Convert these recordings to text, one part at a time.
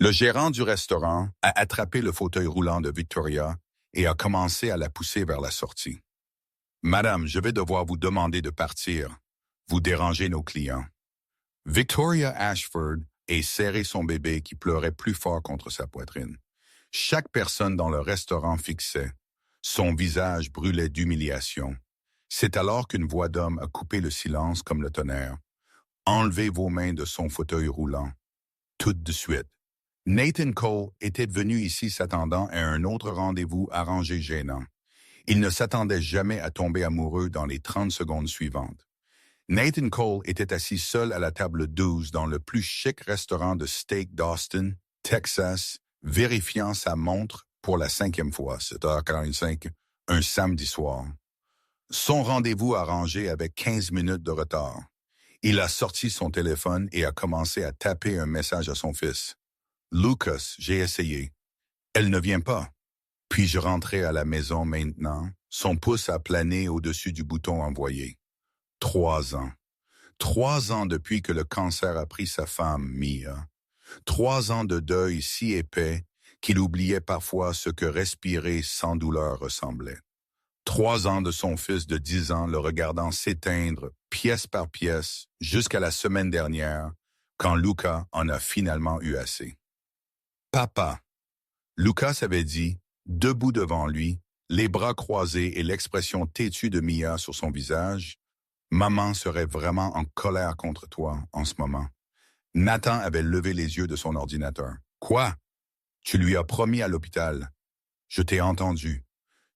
Le gérant du restaurant a attrapé le fauteuil roulant de Victoria et a commencé à la pousser vers la sortie. « Madame, je vais devoir vous demander de partir. Vous dérangez nos clients. » Victoria Ashford a serré son bébé qui pleurait plus fort contre sa poitrine. Chaque personne dans le restaurant fixait. Son visage brûlait d'humiliation. C'est alors qu'une voix d'homme a coupé le silence comme le tonnerre. « Enlevez vos mains de son fauteuil roulant. » Tout de suite. Nathan Cole était venu ici s'attendant à un autre rendez-vous arrangé gênant. Il ne s'attendait jamais à tomber amoureux dans les 30 secondes suivantes. Nathan Cole était assis seul à la table 12 dans le plus chic restaurant de steak d'Austin, Texas, vérifiant sa montre pour la 5e fois, 7h45, un samedi soir. Son rendez-vous arrangé avec 15 minutes de retard. Il a sorti son téléphone et a commencé à taper un message à son fils. « Lucas, j'ai essayé. Elle ne vient pas. Puis-je rentrer à la maison maintenant? » Son pouce a plané au-dessus du bouton envoyé. 3 ans. 3 ans depuis que le cancer a pris sa femme, Mia. 3 ans de deuil si épais qu'il oubliait parfois ce que respirer sans douleur ressemblait. 3 ans de son fils de 10 ans le regardant s'éteindre pièce par pièce jusqu'à la semaine dernière, quand Lucas en a finalement eu assez. « Papa !» Lucas avait dit, debout devant lui, les bras croisés et l'expression têtue de Mia sur son visage. « Maman serait vraiment en colère contre toi en ce moment. » Nathan avait levé les yeux de son ordinateur. « Quoi? Tu lui as promis à l'hôpital. Je t'ai entendu.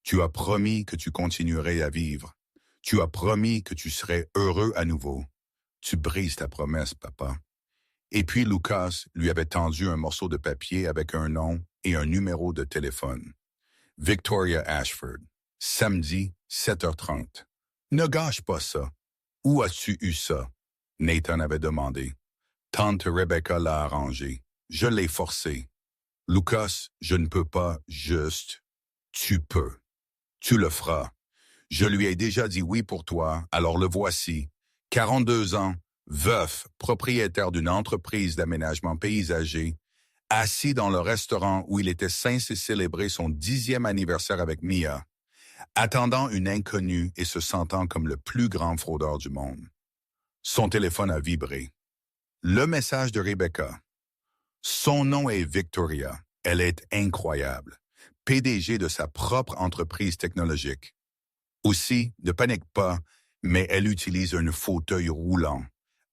Tu as promis que tu continuerais à vivre. Tu as promis que tu serais heureux à nouveau. Tu brises ta promesse, papa. » Et puis Lucas lui avait tendu un morceau de papier avec un nom et un numéro de téléphone. Victoria Ashford, samedi, 7h30. « Ne gâche pas ça. Où as-tu eu ça? » Nathan avait demandé. « Tante Rebecca l'a arrangé. Je l'ai forcé. »« Lucas, je ne peux pas juste. »« Tu peux. Tu le feras. Je lui ai déjà dit oui pour toi, alors le voici. 42 ans, veuf, propriétaire d'une entreprise d'aménagement paysager, assis dans le restaurant où il était censé célébrer son 10e anniversaire avec Mia, attendant une inconnue et se sentant comme le plus grand fraudeur du monde. Son téléphone a vibré. Le message de Rebecca. Son nom est Victoria. Elle est incroyable. PDG de sa propre entreprise technologique. Aussi, ne panique pas, mais elle utilise un fauteuil roulant.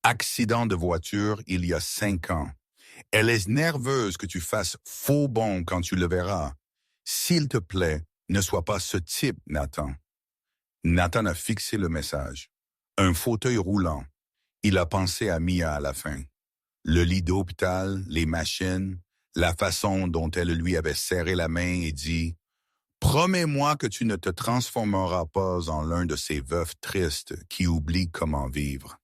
Accident de voiture il y a 5 ans. Elle est nerveuse que tu fasses faux bond quand tu le verras. S'il te plaît, ne sois pas ce type, Nathan. Nathan a fixé le message. Un fauteuil roulant. Il a pensé à Mia à la fin. Le lit d'hôpital, les machines, la façon dont elle lui avait serré la main et dit « Promets-moi que tu ne te transformeras pas en l'un de ces veufs tristes qui oublient comment vivre. »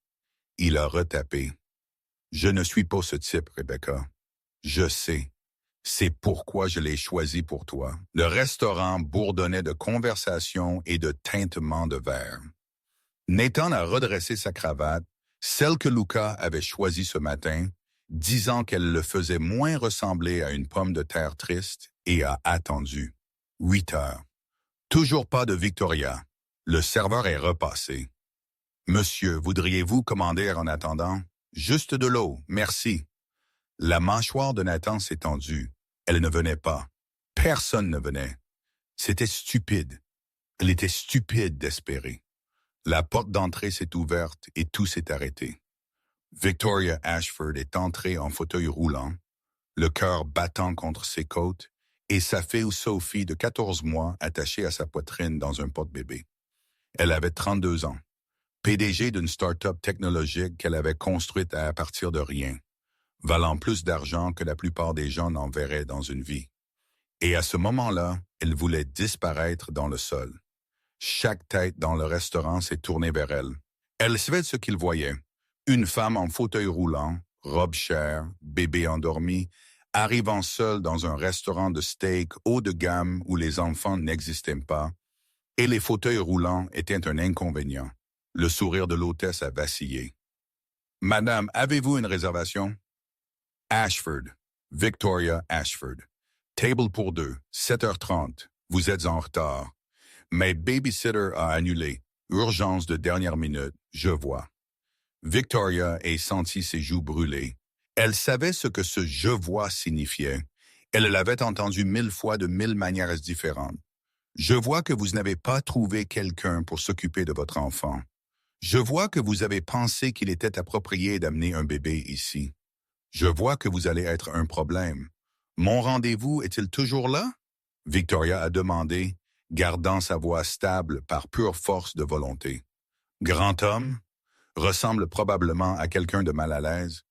Il a retapé. « Je ne suis pas ce type, Rebecca. Je sais. C'est pourquoi je l'ai choisi pour toi. » Le restaurant bourdonnait de conversations et de tintements de verre. Nathan a redressé sa cravate, celle que Lucas avait choisie ce matin, disant qu'elle le faisait moins ressembler à une pomme de terre triste, et a attendu. 8 heures. Toujours pas de Victoria. Le serveur est repassé. « Monsieur, voudriez-vous commander en attendant? »« Juste de l'eau, merci. » La mâchoire de Nathan s'est tendue. Elle ne venait pas. Personne ne venait. C'était stupide. Elle était stupide d'espérer. La porte d'entrée s'est ouverte et tout s'est arrêté. Victoria Ashford est entrée en fauteuil roulant, le cœur battant contre ses côtes, et sa fille Sophie de 14 mois attachée à sa poitrine dans un porte-bébé. Elle avait 32 ans, PDG d'une start-up technologique qu'elle avait construite à partir de rien, valant plus d'argent que la plupart des gens n'en verraient dans une vie. Et à ce moment-là, elle voulait disparaître dans le sol. Chaque tête dans le restaurant s'est tournée vers elle. Elle savait ce qu'il voyait. Une femme en fauteuil roulant, robe chère, bébé endormi, arrivant seule dans un restaurant de steak haut de gamme où les enfants n'existaient pas, et les fauteuils roulants étaient un inconvénient. Le sourire de l'hôtesse a vacillé. « Madame, avez-vous une réservation? » « Ashford. Victoria Ashford. Table pour deux, 7h30. Vous êtes en retard. Mais babysitter a annulé. Urgence de dernière minute, je vois. Victoria a senti ses joues brûler. Elle savait ce que ce « je vois » signifiait. Elle l'avait entendu 1000 fois de 1000 manières différentes. Je vois que vous n'avez pas trouvé quelqu'un pour s'occuper de votre enfant. Je vois que vous avez pensé qu'il était approprié d'amener un bébé ici. Je vois que vous allez être un problème. Mon rendez-vous est-il toujours là? Victoria a demandé, gardant sa voix stable par pure force de volonté. Grand homme, ressemble probablement à quelqu'un de mal à l'aise.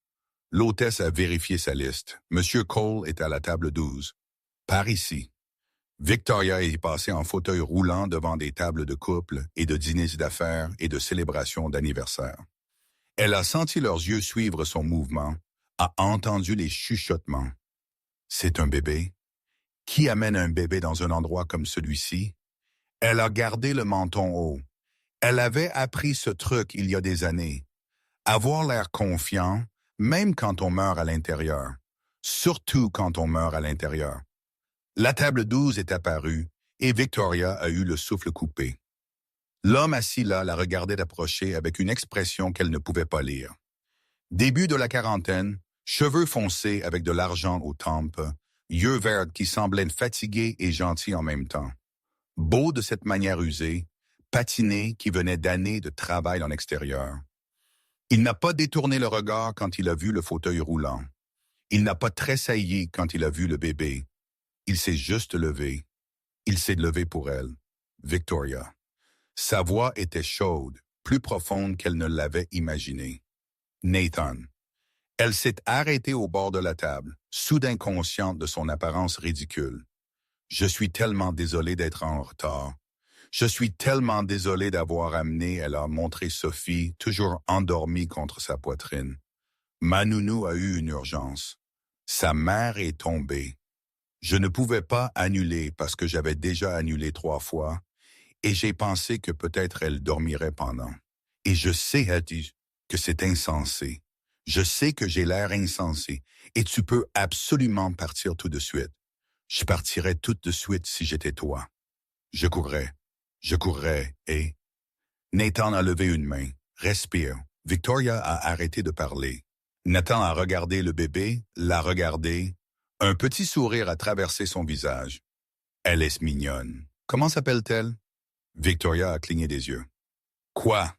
L'hôtesse a vérifié sa liste. Monsieur Cole est à la table 12. Par ici. Victoria est passée en fauteuil roulant devant des tables de couple et de dîners d'affaires et de célébrations d'anniversaire. Elle a senti leurs yeux suivre son mouvement, a entendu les chuchotements. C'est un bébé? Qui amène un bébé dans un endroit comme celui-ci? Elle a gardé le menton haut. Elle avait appris ce truc il y a des années. Avoir l'air confiant, même quand on meurt à l'intérieur. Surtout quand on meurt à l'intérieur. La table 12 est apparue et Victoria a eu le souffle coupé. L'homme assis là la regardait d'approcher avec une expression qu'elle ne pouvait pas lire. Début de la quarantaine, cheveux foncés avec de l'argent aux tempes, yeux verts qui semblaient fatigués et gentils en même temps. Beau de cette manière usée, patiné qui venait d'années de travail en extérieur. Il n'a pas détourné le regard quand il a vu le fauteuil roulant. Il n'a pas tressailli quand il a vu le bébé. Il s'est juste levé. Il s'est levé pour elle. Victoria. Sa voix était chaude, plus profonde qu'elle ne l'avait imaginé. Nathan. Elle s'est arrêtée au bord de la table, soudain consciente de son apparence ridicule. Je suis tellement désolé d'être en retard. Je suis tellement désolé d'avoir amené, elle a montré Sophie, toujours endormie contre sa poitrine. Ma nounou a eu une urgence. Sa mère est tombée. Je ne pouvais pas annuler parce que j'avais déjà annulé 3 fois et j'ai pensé que peut-être elle dormirait pendant. Et je sais, elle dit, que c'est insensé. Je sais que j'ai l'air insensé et tu peux absolument partir tout de suite. Je partirais tout de suite si j'étais toi. Je courrais et... Nathan a levé une main. Respire. Victoria a arrêté de parler. Nathan a regardé le bébé, l'a regardé. Un petit sourire a traversé son visage. Elle est mignonne. Comment s'appelle-t-elle? Victoria a cligné des yeux. Quoi?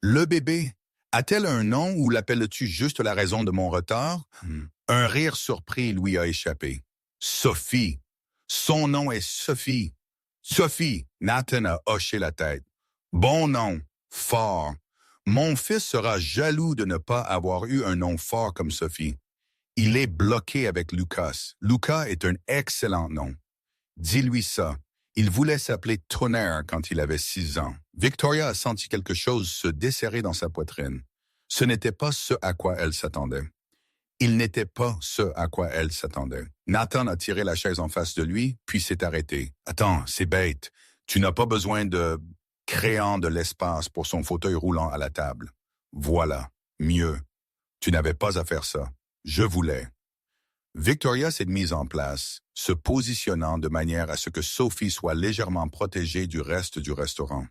Le bébé? A-t-elle un nom ou l'appelles-tu juste la raison de mon retard? Un rire surpris lui a échappé. Sophie. Son nom est Sophie. Sophie. Nathan a hoché la tête. Bon nom. Fort. Mon fils sera jaloux de ne pas avoir eu un nom fort comme Sophie. Il est bloqué avec Lucas. Lucas est un excellent nom. Dis-lui ça. Il voulait s'appeler Tonnerre quand il avait 6 ans. Victoria a senti quelque chose se desserrer dans sa poitrine. Ce n'était pas ce à quoi elle s'attendait. Il n'était pas ce à quoi elle s'attendait. Nathan a tiré la chaise en face de lui, puis s'est arrêté. « Attends, c'est bête. Tu n'as pas besoin de... » créant de l'espace pour son fauteuil roulant à la table. Voilà. Mieux. Tu n'avais pas à faire ça. Je voulais. Victoria s'est mise en place, se positionnant de manière à ce que Sophie soit légèrement protégée du reste du restaurant.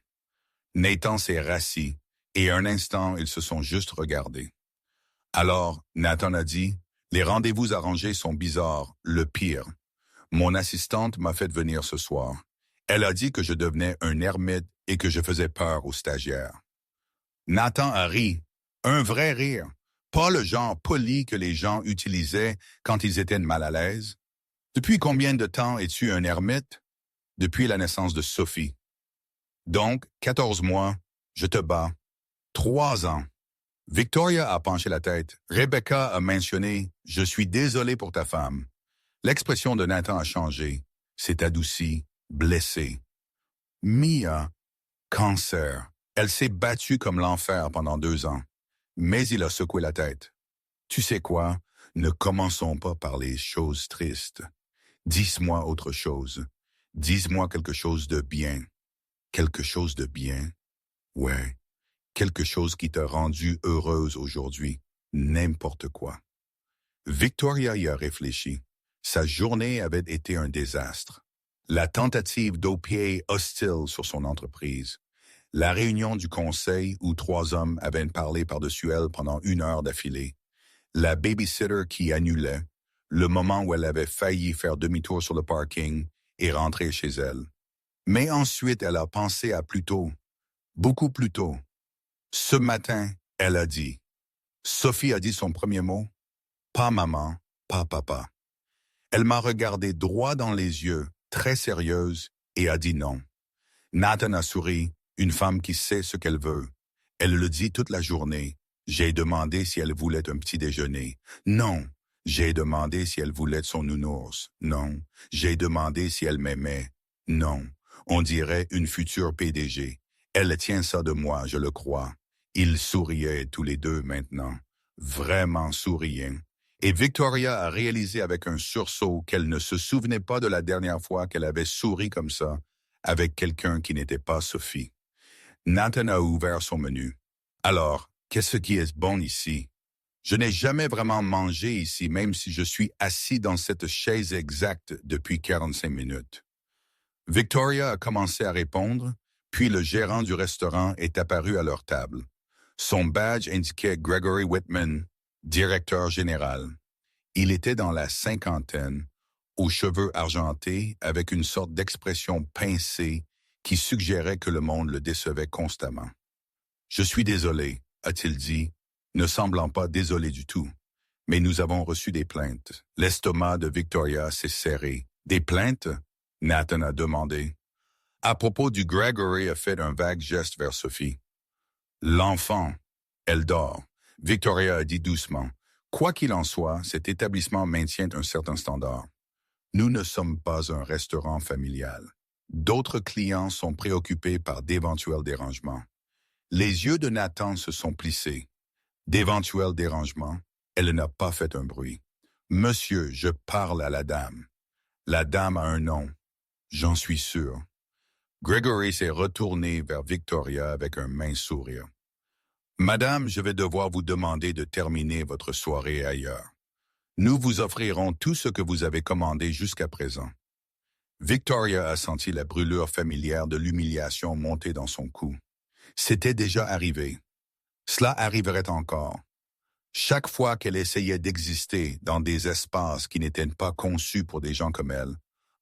Nathan s'est rassis, et un instant, ils se sont juste regardés. Alors, Nathan a dit, « Les rendez-vous arrangés sont bizarres, le pire. Mon assistante m'a fait venir ce soir. Elle a dit que je devenais un ermite et que je faisais peur aux stagiaires. » Nathan a ri, un vrai rire. Pas le genre poli que les gens utilisaient quand ils étaient mal à l'aise. Depuis combien de temps es-tu un ermite? Depuis la naissance de Sophie. Donc, 14 mois, je te bats. 3 ans. Victoria a penché la tête. Rebecca a mentionné « Je suis désolé pour ta femme ». L'expression de Nathan a changé. S'est adoucie, blessée. Mia, cancer. Elle s'est battue comme l'enfer pendant 2 ans. Mais il a secoué la tête. Tu sais quoi? Ne commençons pas par les choses tristes. Dis-moi autre chose. Dis-moi quelque chose de bien. Quelque chose de bien? Ouais. Quelque chose qui t'a rendue heureuse aujourd'hui. N'importe quoi. Victoria y a réfléchi. Sa journée avait été un désastre. La tentative d'OPA hostile sur son entreprise. La réunion du conseil où 3 hommes avaient parlé par-dessus elle pendant 1 heure d'affilée. La babysitter qui annulait. Le moment où elle avait failli faire demi-tour sur le parking et rentrer chez elle. Mais ensuite, elle a pensé à plus tôt. Beaucoup plus tôt. Ce matin, elle a dit. Sophie a dit son premier mot. Pas maman, pas papa. Elle m'a regardé droit dans les yeux, très sérieuse, et a dit non. Nathan a souri, une femme qui sait ce qu'elle veut. Elle le dit toute la journée. J'ai demandé si elle voulait un petit déjeuner. Non. J'ai demandé si elle voulait son nounours. Non. J'ai demandé si elle m'aimait. Non. On dirait une future PDG. Elle tient ça de moi, je le crois. Ils souriaient tous les deux maintenant. Vraiment souriants. Et Victoria a réalisé avec un sursaut qu'elle ne se souvenait pas de la dernière fois qu'elle avait souri comme ça avec quelqu'un qui n'était pas Sophie. Nathan a ouvert son menu. Alors, qu'est-ce qui est bon ici? Je n'ai jamais vraiment mangé ici, même si je suis assis dans cette chaise exacte depuis 45 minutes. Victoria a commencé à répondre, puis le gérant du restaurant est apparu à leur table. Son badge indiquait Gregory Whitman, directeur général. Il était dans la cinquantaine, aux cheveux argentés, avec une sorte d'expression pincée qui suggérait que le monde le décevait constamment. « Je suis désolé », a-t-il dit, ne semblant pas désolé du tout. « Mais nous avons reçu des plaintes. » L'estomac de Victoria s'est serré. « Des plaintes ?» Nathan a demandé. À propos du Gregory a fait un vague geste vers Sophie. « L'enfant, elle dort. » Victoria a dit doucement. « Quoi qu'il en soit, cet établissement maintient un certain standard. Nous ne sommes pas un restaurant familial. D'autres clients sont préoccupés par d'éventuels dérangements. » Les yeux de Nathan se sont plissés. D'éventuels dérangements, elle n'a pas fait un bruit. « Monsieur, je parle à la dame. La dame a un nom. J'en suis sûr. » Gregory s'est retourné vers Victoria avec un mince sourire. « Madame, je vais devoir vous demander de terminer votre soirée ailleurs. Nous vous offrirons tout ce que vous avez commandé jusqu'à présent. » Victoria a senti la brûlure familière de l'humiliation monter dans son cou. C'était déjà arrivé. Cela arriverait encore. Chaque fois qu'elle essayait d'exister dans des espaces qui n'étaient pas conçus pour des gens comme elle,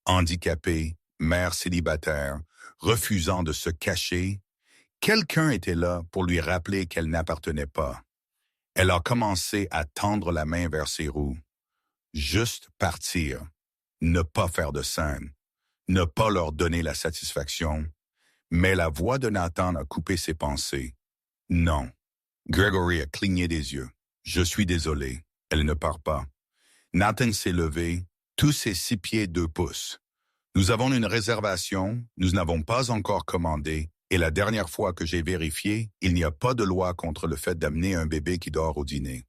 handicapée, mère célibataire, refusant de se cacher, quelqu'un était là pour lui rappeler qu'elle n'appartenait pas. Elle a commencé à tendre la main vers ses roues. Juste partir, ne pas faire de scène, ne pas leur donner la satisfaction. Mais la voix de Nathan a coupé ses pensées. Non. Gregory a cligné des yeux. Je suis désolé. Elle ne part pas. Nathan s'est levé, tous ses 6 pieds 2 pouces. Nous avons une réservation, nous n'avons pas encore commandé, et la dernière fois que j'ai vérifié, il n'y a pas de loi contre le fait d'amener un bébé qui dort au dîner.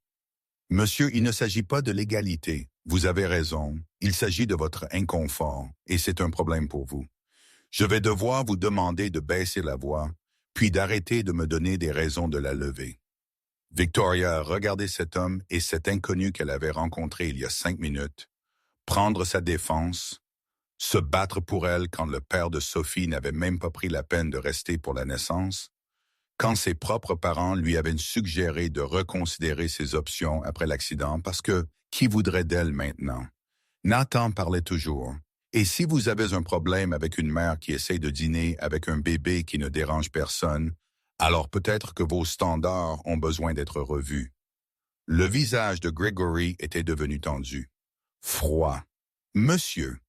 Monsieur, il ne s'agit pas de l'égalité. Vous avez raison. Il s'agit de votre inconfort, et c'est un problème pour vous. Je vais devoir vous demander de baisser la voix, puis d'arrêter de me donner des raisons de la lever. Victoria a regardé cet homme et cet inconnu qu'elle avait rencontré il y a 5 minutes, prendre sa défense, se battre pour elle quand le père de Sophie n'avait même pas pris la peine de rester pour la naissance, quand ses propres parents lui avaient suggéré de reconsidérer ses options après l'accident parce que qui voudrait d'elle maintenant? Nathan parlait toujours. Et si vous avez un problème avec une mère qui essaie de dîner avec un bébé qui ne dérange personne, alors peut-être que vos standards ont besoin d'être revus. Le visage de Gregory était devenu tendu. Froid. Monsieur,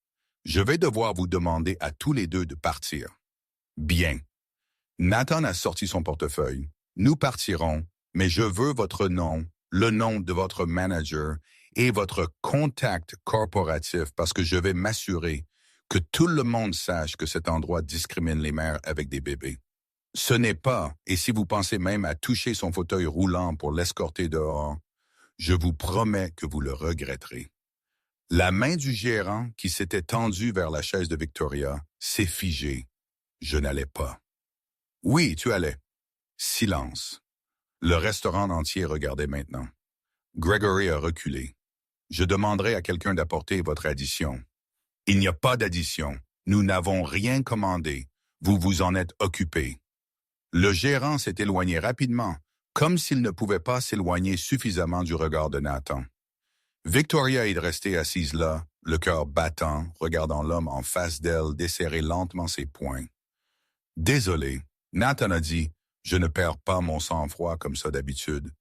je vais devoir vous demander à tous les deux de partir. Bien. Nathan a sorti son portefeuille. Nous partirons, mais je veux votre nom, le nom de votre manager et votre contact corporatif parce que je vais m'assurer que tout le monde sache que cet endroit discrimine les mères avec des bébés. Ce n'est pas, et si vous pensez même à toucher son fauteuil roulant pour l'escorter dehors, je vous promets que vous le regretterez. La main du gérant qui s'était tendue vers la chaise de Victoria s'est figée. Je n'allais pas. Oui, tu allais. Silence. Le restaurant entier regardait maintenant. Gregory a reculé. je demanderai à quelqu'un d'apporter votre addition. Il n'y a pas d'addition. Nous n'avons rien commandé. Vous vous en êtes occupé. Le gérant s'est éloigné rapidement, comme s'il ne pouvait pas s'éloigner suffisamment du regard de Nathan. Victoria est restée assise là, le cœur battant, regardant l'homme en face d'elle desserrer lentement ses poings. Désolé, Nathan a dit, je ne perds pas mon sang-froid comme ça d'habitude.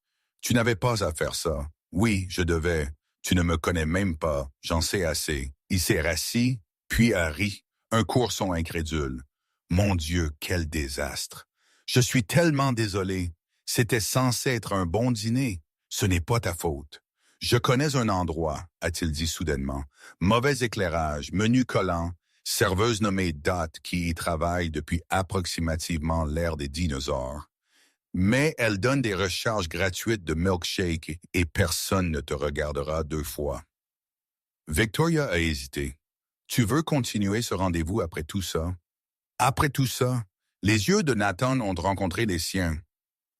Tu n'avais pas à faire ça. Oui, je devais. Tu ne me connais même pas, j'en sais assez. Il s'est rassis, puis a ri, un courson incrédule. Mon Dieu, quel désastre! Je suis tellement désolé. C'était censé être un bon dîner. Ce n'est pas ta faute. Je connais un endroit, a-t-il dit soudainement. Mauvais éclairage, menu collant, serveuse nommée Dot qui y travaille depuis approximativement l'ère des dinosaures. Mais elle donne des recharges gratuites de milkshake et personne ne te regardera deux fois. Victoria a hésité. Tu veux continuer ce rendez-vous après tout ça? Après tout ça, les yeux de Nathan ont rencontré les siens.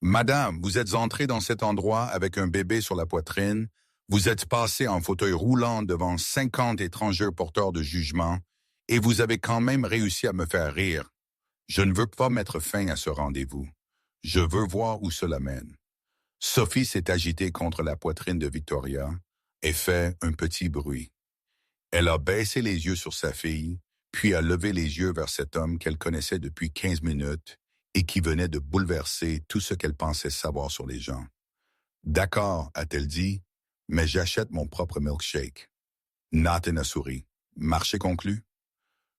Madame, vous êtes entrée dans cet endroit avec un bébé sur la poitrine, vous êtes passée en fauteuil roulant devant 50 étrangers porteurs de jugement, et vous avez quand même réussi à me faire rire. Je ne veux pas mettre fin à ce rendez-vous. Je veux voir où cela mène. Sophie s'est agitée contre la poitrine de Victoria et fait un petit bruit. Elle a baissé les yeux sur sa fille, puis a levé les yeux vers cet homme qu'elle connaissait depuis 15 minutes et qui venait de bouleverser tout ce qu'elle pensait savoir sur les gens. « D'accord, a-t-elle dit, mais j'achète mon propre milkshake. » Nathan a souri. Marché conclu?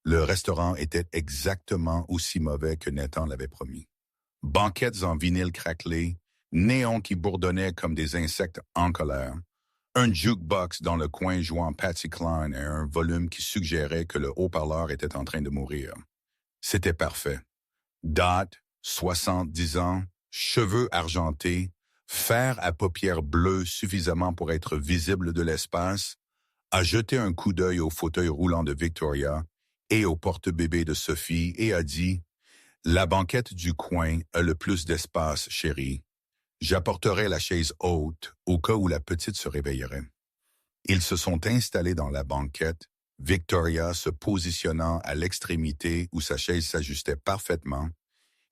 Le restaurant était exactement aussi mauvais que Nathan l'avait promis. Banquettes en vinyle craquelé, néons qui bourdonnaient comme des insectes en colère, un jukebox dans le coin jouant Patsy Cline et un volume qui suggérait que le haut-parleur était en train de mourir. C'était parfait. Dot, 70 ans, cheveux argentés, fer à paupières bleues suffisamment pour être visible de l'espace, a jeté un coup d'œil au fauteuil roulant de Victoria et au porte-bébé de Sophie et a dit « La banquette du coin a le plus d'espace, chérie. J'apporterai la chaise haute au cas où la petite se réveillerait. » Ils se sont installés dans la banquette, Victoria se positionnant à l'extrémité où sa chaise s'ajustait parfaitement,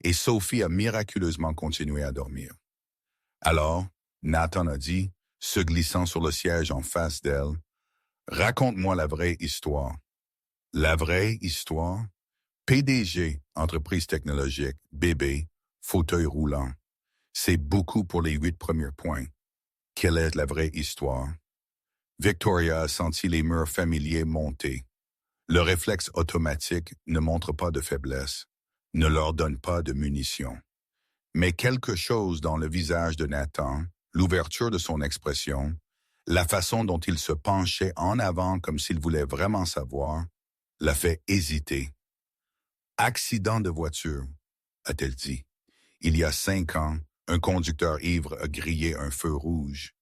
et Sophie a miraculeusement continué à dormir. Alors, Nathan a dit, se glissant sur le siège en face d'elle, « Raconte-moi la vraie histoire. » La vraie histoire? PDG, entreprise technologique, bébé, fauteuil roulant. C'est beaucoup pour les 8 premiers points. Quelle est la vraie histoire? Victoria a senti les murs familiers monter. Le réflexe automatique ne montre pas de faiblesse, ne leur donne pas de munitions. Mais quelque chose dans le visage de Nathan, l'ouverture de son expression, la façon dont il se penchait en avant comme s'il voulait vraiment savoir, l'a fait hésiter. « Accident de voiture », a-t-elle dit. Il y a 5 ans, un conducteur ivre a grillé un feu rouge.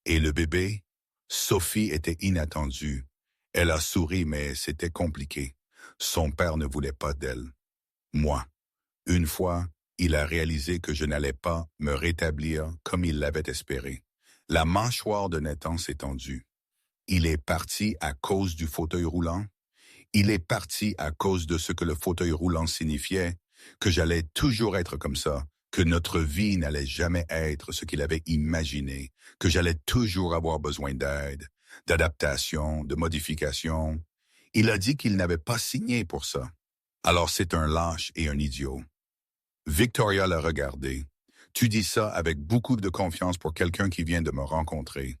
Et le bébé? Sophie était inattendue. Elle a souri, mais c'était compliqué. Son père ne voulait pas d'elle. Moi. Une fois, il a réalisé que je n'allais pas me rétablir comme il l'avait espéré. La mâchoire de Nathan s'est tendue. Il est parti à cause du fauteuil roulant. Il est parti à cause de ce que le fauteuil roulant signifiait, que j'allais toujours être comme ça, que notre vie n'allait jamais être ce qu'il avait imaginé, que j'allais toujours avoir besoin d'aide, d'adaptation, de modification. Il a dit qu'il n'avait pas signé pour ça. Alors c'est un lâche et un idiot. Victoria l'a regardé. Tu dis ça avec beaucoup de confiance pour quelqu'un qui vient de me rencontrer.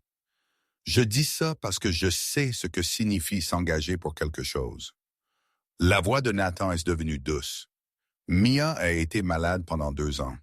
Je dis ça parce que je sais ce que signifie s'engager pour quelque chose. La voix de Nathan est devenue douce. Mia a été malade pendant 2 ans.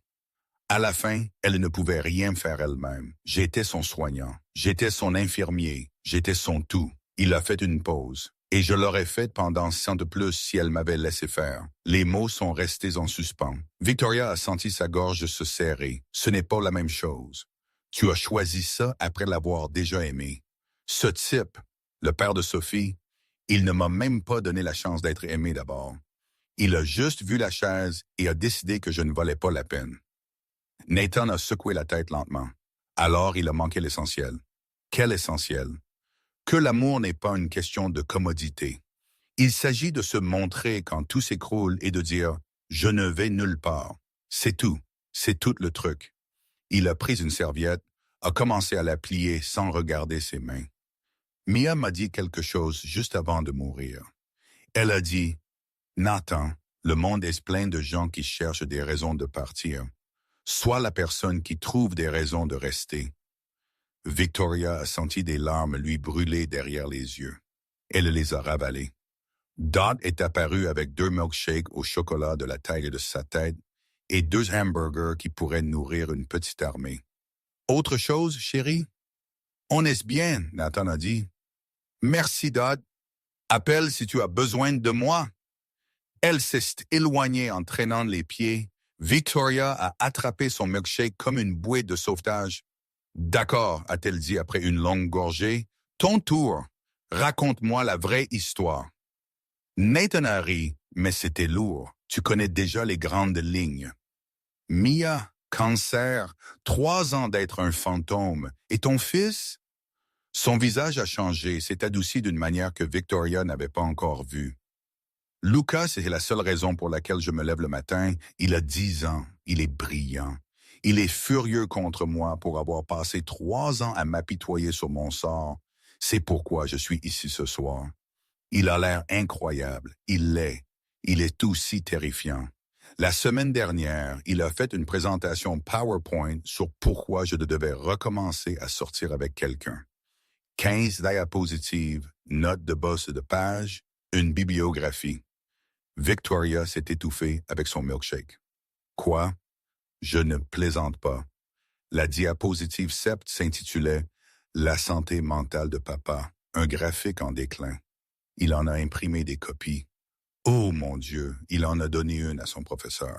À la fin, elle ne pouvait rien faire elle-même. J'étais son soignant, j'étais son infirmier, j'étais son tout. Il a fait une pause. Et je l'aurais faite pendant 100 de plus si elle m'avait laissé faire. Les mots sont restés en suspens. Victoria a senti sa gorge se serrer. Ce n'est pas la même chose. Tu as choisi ça après l'avoir déjà aimé. Ce type, le père de Sophie, il ne m'a même pas donné la chance d'être aimé d'abord. Il a juste vu la chaise et a décidé que je ne valais pas la peine. Nathan a secoué la tête lentement. Alors il a manqué l'essentiel. Quel essentiel? que l'amour n'est pas une question de commodité. Il s'agit de se montrer quand tout s'écroule et de dire « je ne vais nulle part ». C'est tout. C'est tout le truc. Il a pris une serviette, a commencé à la plier sans regarder ses mains. Mia m'a dit quelque chose juste avant de mourir. Elle a dit « Nathan, le monde est plein de gens qui cherchent des raisons de partir. Sois la personne qui trouve des raisons de rester. » Victoria a senti des larmes lui brûler derrière les yeux. Elle les a ravalées. Dot est apparu avec 2 milkshakes au chocolat de la taille de sa tête et 2 hamburgers qui pourraient nourrir une petite armée. « Autre chose, chérie? »« On est bien, » Nathan a dit. « Merci, Dot. Appelle si tu as besoin de moi. » Elle s'est éloignée en traînant les pieds. Victoria a attrapé son milkshake comme une bouée de sauvetage. « D'accord, » a-t-elle dit après une longue gorgée. « Ton tour. Raconte-moi la vraie histoire. » Nathan a ri, mais c'était lourd. Tu connais déjà les grandes lignes. Mia, cancer, 3 ans d'être un fantôme. Et ton fils? Son visage a changé, s'est adouci d'une manière que Victoria n'avait pas encore vue. Lucas, c'est la seule raison pour laquelle je me lève le matin. Il a 10 ans. Il est brillant. Il est furieux contre moi pour avoir passé 3 ans à m'apitoyer sur mon sort. C'est pourquoi je suis ici ce soir. Il a l'air incroyable. Il l'est. Il est aussi terrifiant. La semaine dernière, il a fait une présentation PowerPoint sur pourquoi je devais recommencer à sortir avec quelqu'un. 15 diapositives, notes de bas de page, une bibliographie. Victoria s'est étouffée avec son milkshake. Quoi? Je ne plaisante pas. La diapositive 7 s'intitulait « La santé mentale de papa », un graphique en déclin. Il en a imprimé des copies. Oh mon Dieu, il en a donné une à son professeur.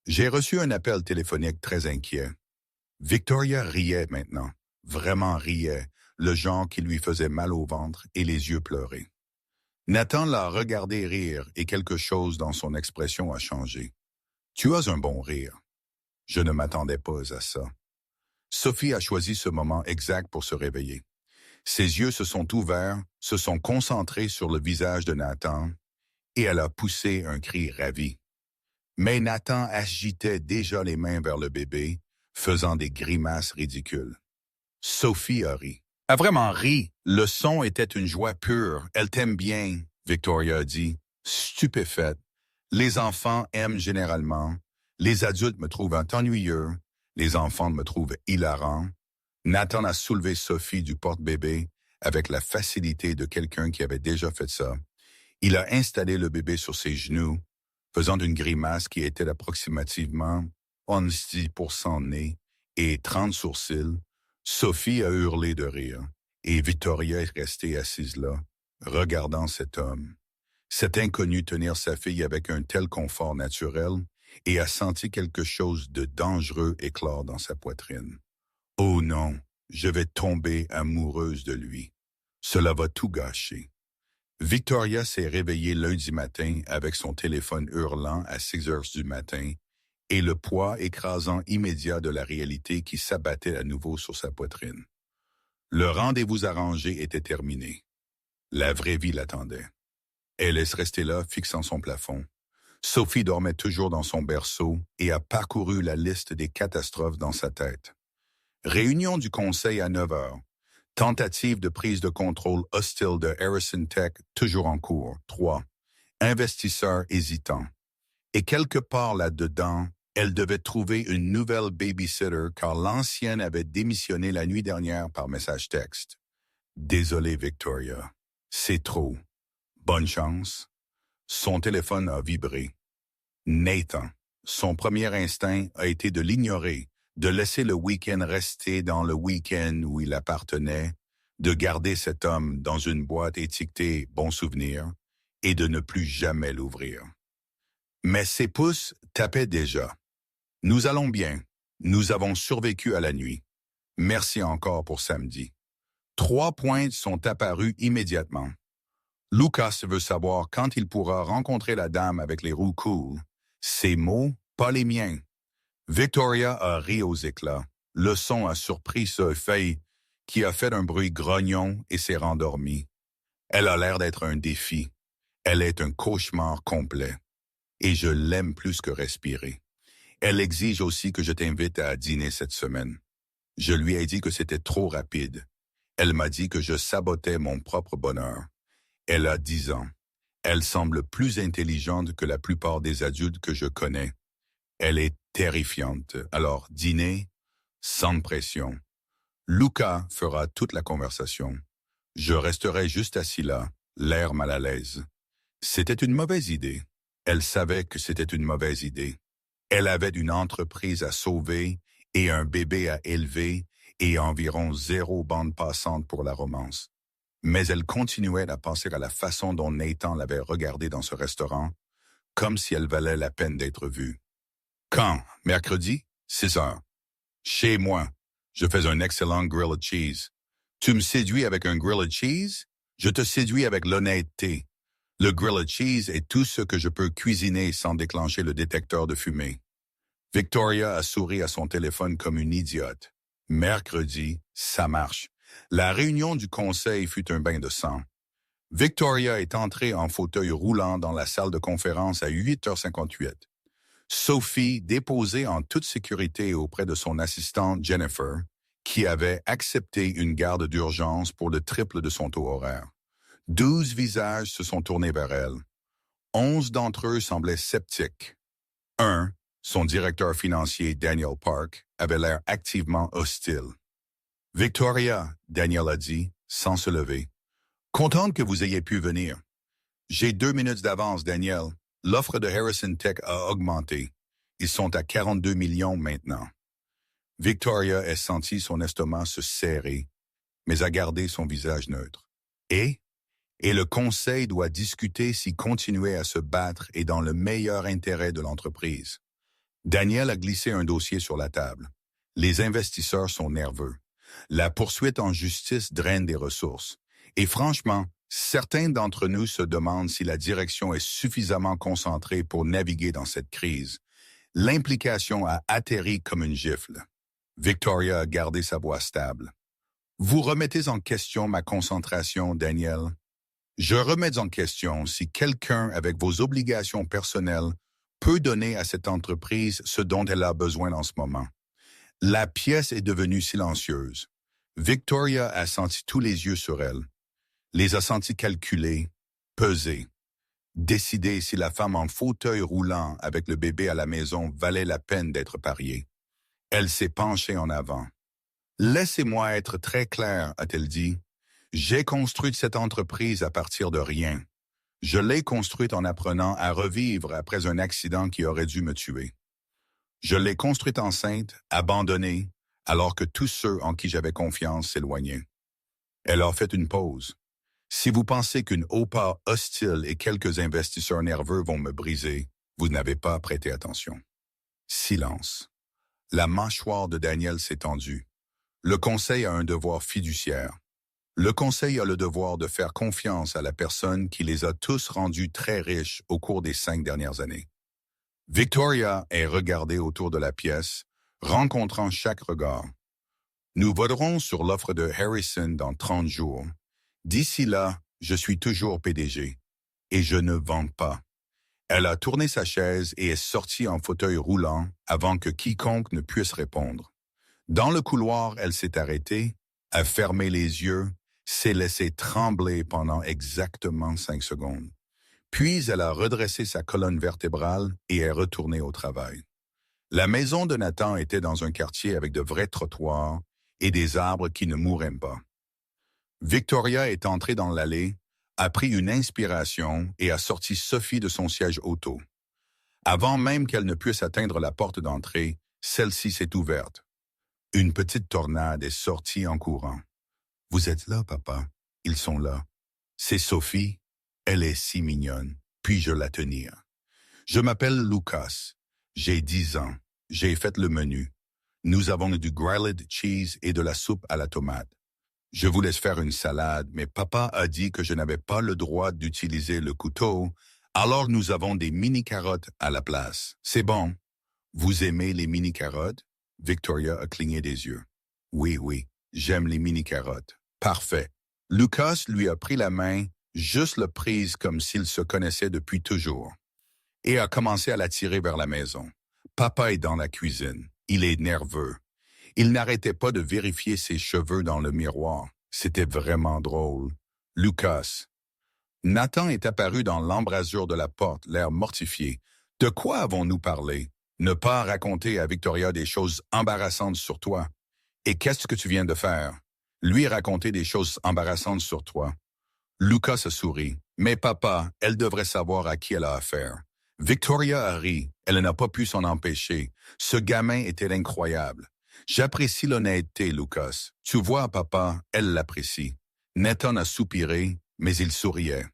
J'ai reçu un appel téléphonique très inquiet. Victoria riait maintenant, vraiment riait, le genre qui lui faisait mal au ventre et les yeux pleurer. Nathan l'a regardé rire et quelque chose dans son expression a changé. Tu as un bon rire. Je ne m'attendais pas à ça. Sophie a choisi ce moment exact pour se réveiller. Ses yeux se sont ouverts, se sont concentrés sur le visage de Nathan, et elle a poussé un cri ravi. Mais Nathan agitait déjà les mains vers le bébé, faisant des grimaces ridicules. Sophie a ri. A vraiment ri. Le son était une joie pure. Elle t'aime bien, Victoria a dit, stupéfaite. Les enfants aiment généralement. Les adultes me trouvent ennuyeux. Les enfants me trouvent hilarant. Nathan a soulevé Sophie du porte-bébé avec la facilité de quelqu'un qui avait déjà fait ça. Il a installé le bébé sur ses genoux, faisant une grimace qui était approximativement 11% nez et 30 sourcils. Sophie a hurlé de rire et Victoria est restée assise là, regardant cet homme. Cet inconnu tenir sa fille avec un tel confort naturel et a senti quelque chose de dangereux éclore dans sa poitrine. Oh non, je vais tomber amoureuse de lui. Cela va tout gâcher. Victoria s'est réveillée lundi matin avec son téléphone hurlant à 6 heures du matin et le poids écrasant immédiat de la réalité qui s'abattait à nouveau sur sa poitrine. Le rendez-vous arrangé était terminé. La vraie vie l'attendait. Elle est restée là, fixant son plafond. Sophie dormait toujours dans son berceau et a parcouru la liste des catastrophes dans sa tête. Réunion du conseil à 9 heures. Tentative de prise de contrôle hostile de Harrison Tech toujours en cours. 3. Investisseurs hésitants. Et quelque part là-dedans, elle devait trouver une nouvelle babysitter car l'ancienne avait démissionné la nuit dernière par message texte. Désolé Victoria, c'est trop. Bonne chance. Son téléphone a vibré. Nathan, son premier instinct a été de l'ignorer, de laisser le week-end rester dans le week-end où il appartenait, de garder cet homme dans une boîte étiquetée « Bon souvenir » et de ne plus jamais l'ouvrir. Mais ses pouces tapaient déjà. Nous allons bien. Nous avons survécu à la nuit. Merci encore pour samedi. 3 pointes sont apparues immédiatement. Lucas veut savoir quand il pourra rencontrer la dame avec les roues cool. Ses mots, pas les miens. Victoria a ri aux éclats. Le son a surpris Sophie, qui a fait un bruit grognon et s'est rendormie. Elle a l'air d'être un défi. Elle est un cauchemar complet. Et je l'aime plus que respirer. Elle exige aussi que je t'invite à dîner cette semaine. Je lui ai dit que c'était trop rapide. Elle m'a dit que je sabotais mon propre bonheur. Elle a 10 ans. Elle semble plus intelligente que la plupart des adultes que je connais. Elle est terrifiante. Alors, dîner, sans pression. Luca fera toute la conversation. Je resterai juste assis là, l'air mal à l'aise. C'était une mauvaise idée. Elle savait que c'était une mauvaise idée. Elle avait une entreprise à sauver et un bébé à élever et environ 0 bande passante pour la romance. Mais elle continuait à penser à la façon dont Nathan l'avait regardée dans ce restaurant, comme si elle valait la peine d'être vue. Quand? Mercredi? 6 heures. Chez moi. Je fais un excellent grilled cheese. Tu me séduis avec un grilled cheese? Je te séduis avec l'honnêteté. Le grilled cheese est tout ce que je peux cuisiner sans déclencher le détecteur de fumée. Victoria a souri à son téléphone comme une idiote. Mercredi, ça marche. La réunion du conseil fut un bain de sang. Victoria est entrée en fauteuil roulant dans la salle de conférence à 8h58. Sophie déposée en toute sécurité auprès de son assistante Jennifer, qui avait accepté une garde d'urgence pour le triple de son taux horaire. 12 visages se sont tournés vers elle. 11 d'entre eux semblaient sceptiques. Un, son directeur financier Daniel Park, avait l'air activement hostile. « Victoria, » Daniel a dit, sans se lever. « Contente que vous ayez pu venir. J'ai 2 minutes d'avance, Daniel. L'offre de Harrison Tech a augmenté. Ils sont à 42 millions maintenant. » Victoria a senti son estomac se serrer, mais a gardé son visage neutre. Et le conseil doit discuter si continuer à se battre est dans le meilleur intérêt de l'entreprise. Daniel a glissé un dossier sur la table. Les investisseurs sont nerveux. La poursuite en justice draine des ressources. Et franchement, certains d'entre nous se demandent si la direction est suffisamment concentrée pour naviguer dans cette crise. L'implication a atterri comme une gifle. Victoria a gardé sa voix stable. « Vous remettez en question ma concentration, Daniel. Je remets en question si quelqu'un avec vos obligations personnelles peut donner à cette entreprise ce dont elle a besoin en ce moment. » La pièce est devenue silencieuse. Victoria a senti tous les yeux sur elle. Les a sentis calculer, peser, décider si la femme en fauteuil roulant avec le bébé à la maison valait la peine d'être pariée. Elle s'est penchée en avant. « Laissez-moi être très claire, » a-t-elle dit. « J'ai construit cette entreprise à partir de rien. Je l'ai construite en apprenant à revivre après un accident qui aurait dû me tuer. Je l'ai construite enceinte, abandonnée, alors que tous ceux en qui j'avais confiance s'éloignaient. » Elle a fait une pause. « Si vous pensez qu'une OPA hostile et quelques investisseurs nerveux vont me briser, vous n'avez pas prêté attention. » Silence. La mâchoire de Daniel s'est tendue. Le conseil a un devoir fiduciaire. Le conseil a le devoir de faire confiance à la personne qui les a tous rendus très riches au cours des 5 dernières années. Victoria est regardée autour de la pièce, rencontrant chaque regard. Nous voterons sur l'offre de Harrison dans 30 jours. D'ici là, je suis toujours PDG. Et je ne vends pas. Elle a tourné sa chaise et est sortie en fauteuil roulant avant que quiconque ne puisse répondre. Dans le couloir, elle s'est arrêtée, a fermé les yeux, s'est laissée trembler pendant exactement 5 secondes. Puis elle a redressé sa colonne vertébrale et est retournée au travail. La maison de Nathan était dans un quartier avec de vrais trottoirs et des arbres qui ne mouraient pas. Victoria est entrée dans l'allée, a pris une inspiration et a sorti Sophie de son siège auto. Avant même qu'elle ne puisse atteindre la porte d'entrée, celle-ci s'est ouverte. Une petite tornade est sortie en courant. « Vous êtes là, papa. Ils sont là. C'est Sophie. Elle est si mignonne. Puis-je la tenir? Je m'appelle Lucas. J'ai 10 ans. J'ai fait le menu. Nous avons du grilled cheese et de la soupe à la tomate. Je vous laisse faire une salade, mais papa a dit que je n'avais pas le droit d'utiliser le couteau, alors nous avons des mini-carottes à la place. C'est bon. Vous aimez les mini-carottes? » Victoria a cligné des yeux. « Oui, oui. J'aime les mini-carottes. Parfait. Lucas lui a pris la main, juste le prise comme s'il se connaissait depuis toujours, et a commencé à l'attirer vers la maison. Papa est dans la cuisine. Il est nerveux. Il n'arrêtait pas de vérifier ses cheveux dans le miroir. C'était vraiment drôle. Lucas. Nathan est apparu dans l'embrasure de la porte, l'air mortifié. De quoi avons-nous parlé? Ne pas raconter à Victoria des choses embarrassantes sur toi. Et qu'est-ce que tu viens de faire? Lui raconter des choses embarrassantes sur toi. Lucas a souri. Mais papa, elle devrait savoir à qui elle a affaire. Victoria a ri. Elle n'a pas pu s'en empêcher. Ce gamin était incroyable. J'apprécie l'honnêteté, Lucas. Tu vois, papa, elle l'apprécie. Nathan a soupiré, mais il souriait.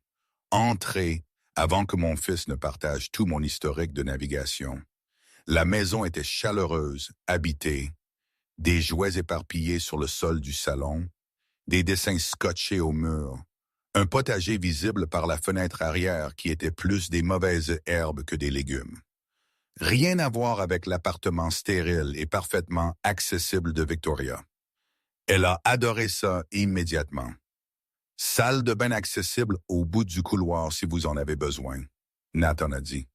Entrez, avant que mon fils ne partage tout mon historique de navigation. La maison était chaleureuse, habitée. Des jouets éparpillés sur le sol du salon, des dessins scotchés au mur, un potager visible par la fenêtre arrière qui était plus des mauvaises herbes que des légumes. Rien à voir avec l'appartement stérile et parfaitement accessible de Victoria. Elle a adoré ça immédiatement. Salle de bain accessible au bout du couloir si vous en avez besoin, Nathan a dit.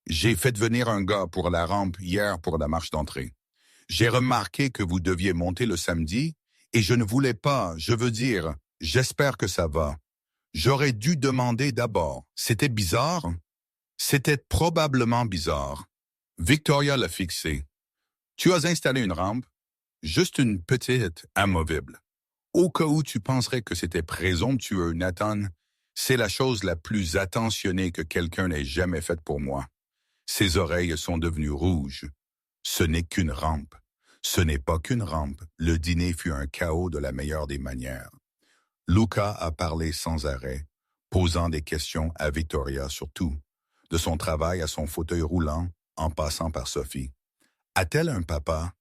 J'ai fait venir un gars pour la rampe hier pour la marche d'entrée. J'ai remarqué que vous deviez monter le samedi et je ne voulais pas, je veux dire, j'espère que ça va. J'aurais dû demander d'abord. C'était bizarre? C'était probablement bizarre. Victoria l'a fixé. Tu as installé une rampe? Juste une petite, amovible. Au cas où tu penserais que c'était présomptueux, Nathan, c'est la chose la plus attentionnée que quelqu'un n'ait jamais faite pour moi. Ses oreilles sont devenues rouges. Ce n'est qu'une rampe. Ce n'est pas qu'une rampe. Le dîner fut un chaos de la meilleure des manières. Luca a parlé sans arrêt, posant des questions à Victoria sur tout, de son travail à son fauteuil roulant, en passant par Sophie. A-t-elle un papa?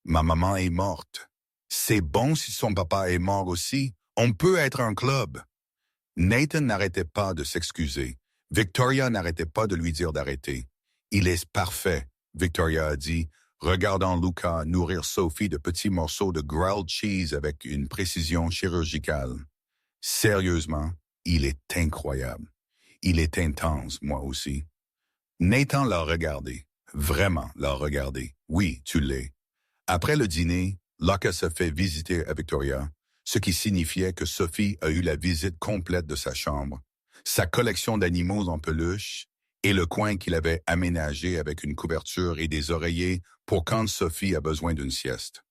Ma maman est morte. C'est bon si son papa est mort aussi. On peut être un club. Nathan n'arrêtait pas de s'excuser. Victoria n'arrêtait pas de lui dire d'arrêter. Il est parfait, Victoria a dit, regardant Luca nourrir Sophie de petits morceaux de grilled cheese avec une précision chirurgicale. Sérieusement, il est incroyable. Il est intense, moi aussi. Nathan l'a regardé. Vraiment l'a regardé. Oui, tu l'es. Après le dîner, Lucas se fait visiter à Victoria, ce qui signifiait que Sophie a eu la visite complète de sa chambre, sa collection d'animaux en peluche et le coin qu'il avait aménagé avec une couverture et des oreillers pour quand Sophie a besoin d'une sieste.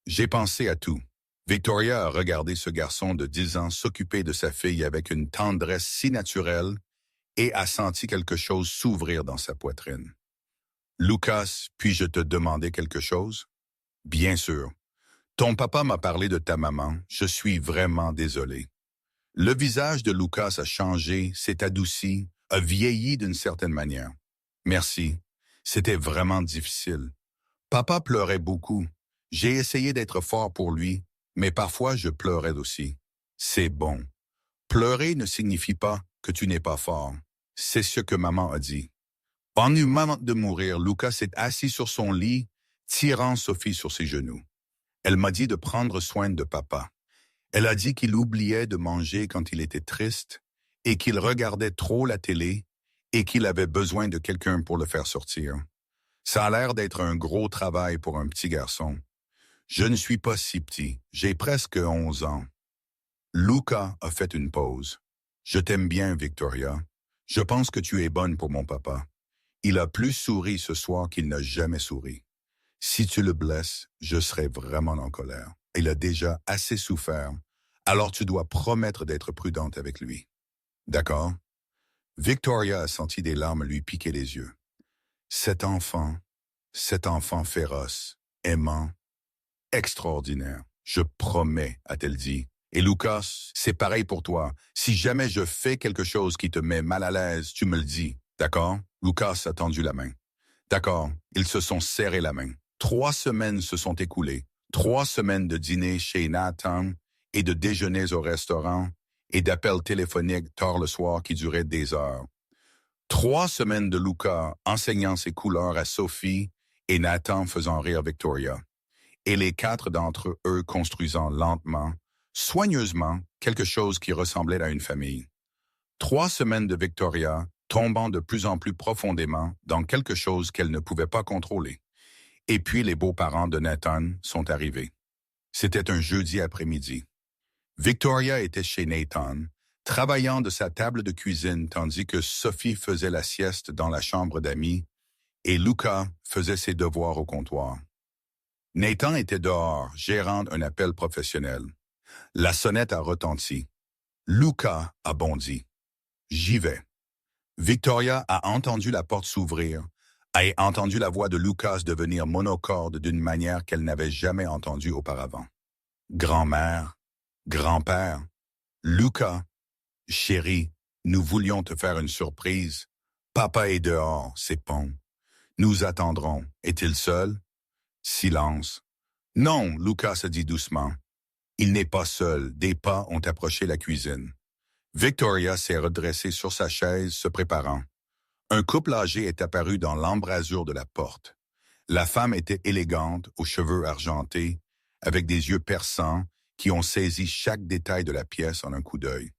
J'ai pensé à tout. Victoria a regardé ce garçon de 10 ans s'occuper de sa fille avec une tendresse si naturelle et a senti quelque chose s'ouvrir dans sa poitrine. Lucas, puis-je te demander quelque chose? Bien sûr. Ton papa m'a parlé de ta maman. Je suis vraiment désolé. Le visage de Lucas a changé, s'est adouci, a vieilli d'une certaine manière. Merci. C'était vraiment difficile. Papa pleurait beaucoup. J'ai essayé d'être fort pour lui, mais parfois je pleurais aussi. C'est bon. Pleurer ne signifie pas que tu n'es pas fort. C'est ce que maman a dit. En un moment de mourir, Lucas s'est assis sur son lit, tirant Sophie sur ses genoux. Elle m'a dit de prendre soin de papa. Elle a dit qu'il oubliait de manger quand il était triste et qu'il regardait trop la télé et qu'il avait besoin de quelqu'un pour le faire sortir. Ça a l'air d'être un gros travail pour un petit garçon. Je ne suis pas si petit, j'ai presque 11 ans. Luca a fait une pause. Je t'aime bien, Victoria. Je pense que tu es bonne pour mon papa. Il a plus souri ce soir qu'il n'a jamais souri. Si tu le blesses, je serai vraiment en colère. Il a déjà assez souffert, alors tu dois promettre d'être prudente avec lui. D'accord? Victoria a senti des larmes lui piquer les yeux. Cet enfant féroce, aimant, extraordinaire. Je promets, a-t-elle dit. Et Lucas, c'est pareil pour toi. Si jamais je fais quelque chose qui te met mal à l'aise, tu me le dis. D'accord? Lucas a tendu la main. D'accord, ils se sont serrés la main. 3 semaines se sont écoulées. 3 semaines de dîner chez Nathan et de déjeuners au restaurant et d'appels téléphoniques tard le soir qui duraient des heures. 3 semaines de Luca enseignant ses couleurs à Sophie et Nathan faisant rire Victoria. et les 4 d'entre eux construisant lentement, soigneusement, quelque chose qui ressemblait à une famille. 3 semaines de Victoria tombant de plus en plus profondément dans quelque chose qu'elle ne pouvait pas contrôler. Et puis les beaux-parents de Nathan sont arrivés. C'était un jeudi après-midi. Victoria était chez Nathan, travaillant de sa table de cuisine tandis que Sophie faisait la sieste dans la chambre d'amis et Luca faisait ses devoirs au comptoir. Nathan était dehors, gérant un appel professionnel. La sonnette a retenti. Luca a bondi. J'y vais. Victoria a entendu la porte s'ouvrir, a entendu la voix de Lucas devenir monocorde d'une manière qu'elle n'avait jamais entendue auparavant. Grand-mère, grand-père, Luca, chérie, nous voulions te faire une surprise. Papa est dehors, c'est bon. Nous attendrons. Est-il seul? Silence. Non, Lucas a dit doucement. Il n'est pas seul. Des pas ont approché la cuisine. Victoria s'est redressée sur sa chaise, se préparant. Un couple âgé est apparu dans l'embrasure de la porte. La femme était élégante, aux cheveux argentés, avec des yeux perçants qui ont saisi chaque détail de la pièce en un coup d'œil.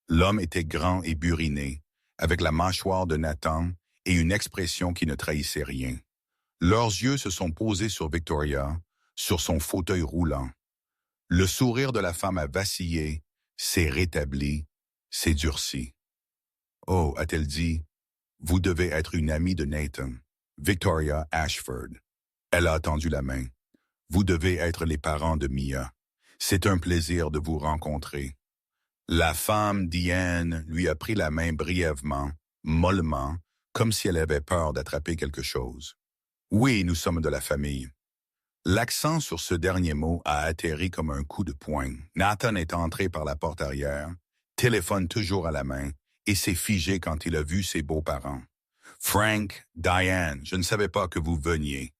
L'homme était grand et buriné, avec la mâchoire de Nathan et une expression qui ne trahissait rien. Leurs yeux se sont posés sur Victoria, sur son fauteuil roulant. Le sourire de la femme a vacillé, s'est rétabli, s'est durci. « Oh, a-t-elle dit, vous devez être une amie de Nathan, Victoria Ashford. » Elle a tendu la main. « Vous devez être les parents de Mia. C'est un plaisir de vous rencontrer. » La femme, Diane, lui a pris la main brièvement, mollement, comme si elle avait peur d'attraper quelque chose. « Oui, nous sommes de la famille. » L'accent sur ce dernier mot a atterri comme un coup de poing. Nathan est entré par la porte arrière, téléphone toujours à la main, et s'est figé quand il a vu ses beaux-parents. « Frank, Diane, je ne savais pas que vous veniez.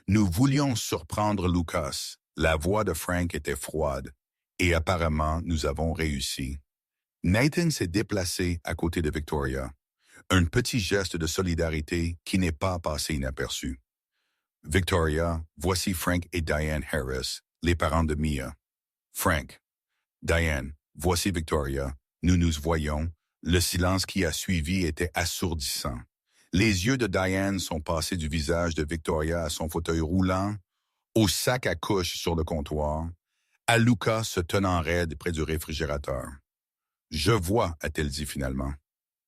Nous voulions surprendre Lucas. » La voix de Frank était froide, et apparemment nous avons réussi. Nathan s'est déplacé à côté de Victoria. Un petit geste de solidarité qui n'est pas passé inaperçu. « Victoria, voici Frank et Diane Harris, les parents de Mia. »« Frank, Diane, voici Victoria. Nous nous voyons. » Le silence qui a suivi était assourdissant. Les yeux de Diane sont passés du visage de Victoria à son fauteuil roulant, au sac à couches sur le comptoir, à Lucas se tenant raide près du réfrigérateur. « Je vois, a-t-elle dit finalement.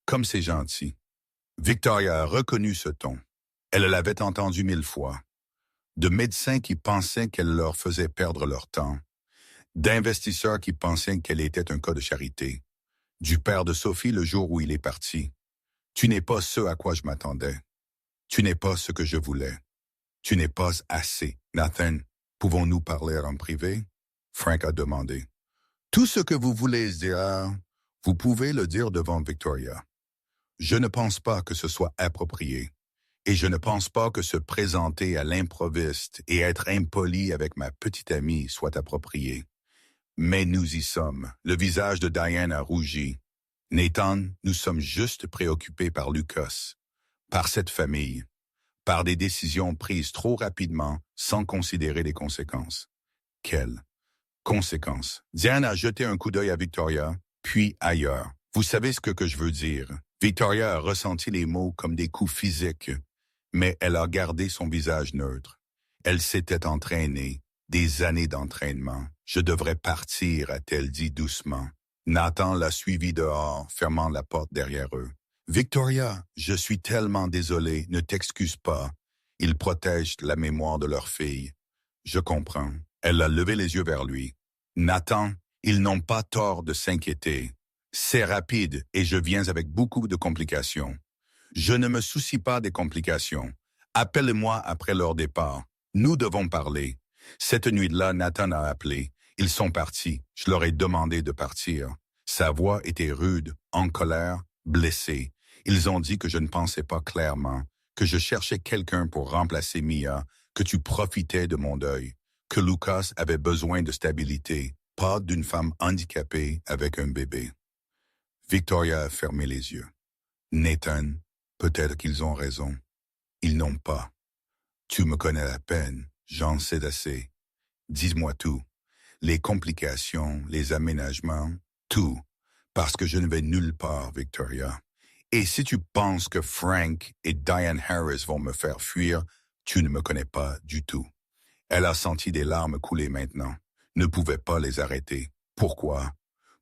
Comme c'est gentil. » Victoria a reconnu ce ton. Elle l'avait entendu 1000 fois. De médecins qui pensaient qu'elle leur faisait perdre leur temps, d'investisseurs qui pensaient qu'elle était un cas de charité, du père de Sophie le jour où il est parti. « Tu n'es pas ce à quoi je m'attendais. Tu n'es pas ce que je voulais. Tu n'es pas assez. Nathan, pouvons-nous parler en privé? » Frank a demandé. « Tout ce que vous voulez dire, vous pouvez le dire devant Victoria. Je ne pense pas que ce soit approprié. Et je ne pense pas que se présenter à l'improviste et être impoli avec ma petite amie soit approprié. Mais nous y sommes. » Le visage de Diane a rougi. « Nathan, nous sommes juste préoccupés par Lucas, par cette famille, par des décisions prises trop rapidement sans considérer les conséquences. » Quelles conséquences? Diane a jeté un coup d'œil à Victoria, puis ailleurs. « Vous savez ce que je veux dire. » Victoria a ressenti les mots comme des coups physiques, mais elle a gardé son visage neutre. Elle s'était entraînée, des années d'entraînement. « Je devrais partir, a-t-elle dit doucement. Nathan l'a suivi dehors, fermant la porte derrière eux. « Victoria, je suis tellement désolé, ne t'excuse pas. Ils protègent la mémoire de leur fille. » « Je comprends. » Elle a levé les yeux vers lui. « Nathan, ils n'ont pas tort de s'inquiéter. C'est rapide et je viens avec beaucoup de complications. Je ne me soucie pas des complications. Appelle-moi après leur départ. Nous devons parler. » Cette nuit-là, Nathan a appelé. Ils sont partis. Je leur ai demandé de partir. Sa voix était rude, en colère, blessée. Ils ont dit que je ne pensais pas clairement, que je cherchais quelqu'un pour remplacer Mia, que tu profitais de mon deuil, que Lucas avait besoin de stabilité, pas d'une femme handicapée avec un bébé. Victoria a fermé les yeux. Nathan, peut-être qu'ils ont raison. Ils n'ont pas. Tu me connais à peine, j'en sais assez. Dis-moi tout. Les complications, les aménagements, tout. Parce que je ne vais nulle part, Victoria. Et si tu penses que Frank et Diane Harris vont me faire fuir, tu ne me connais pas du tout. Elle a senti des larmes couler maintenant. Ne pouvait pas les arrêter. Pourquoi?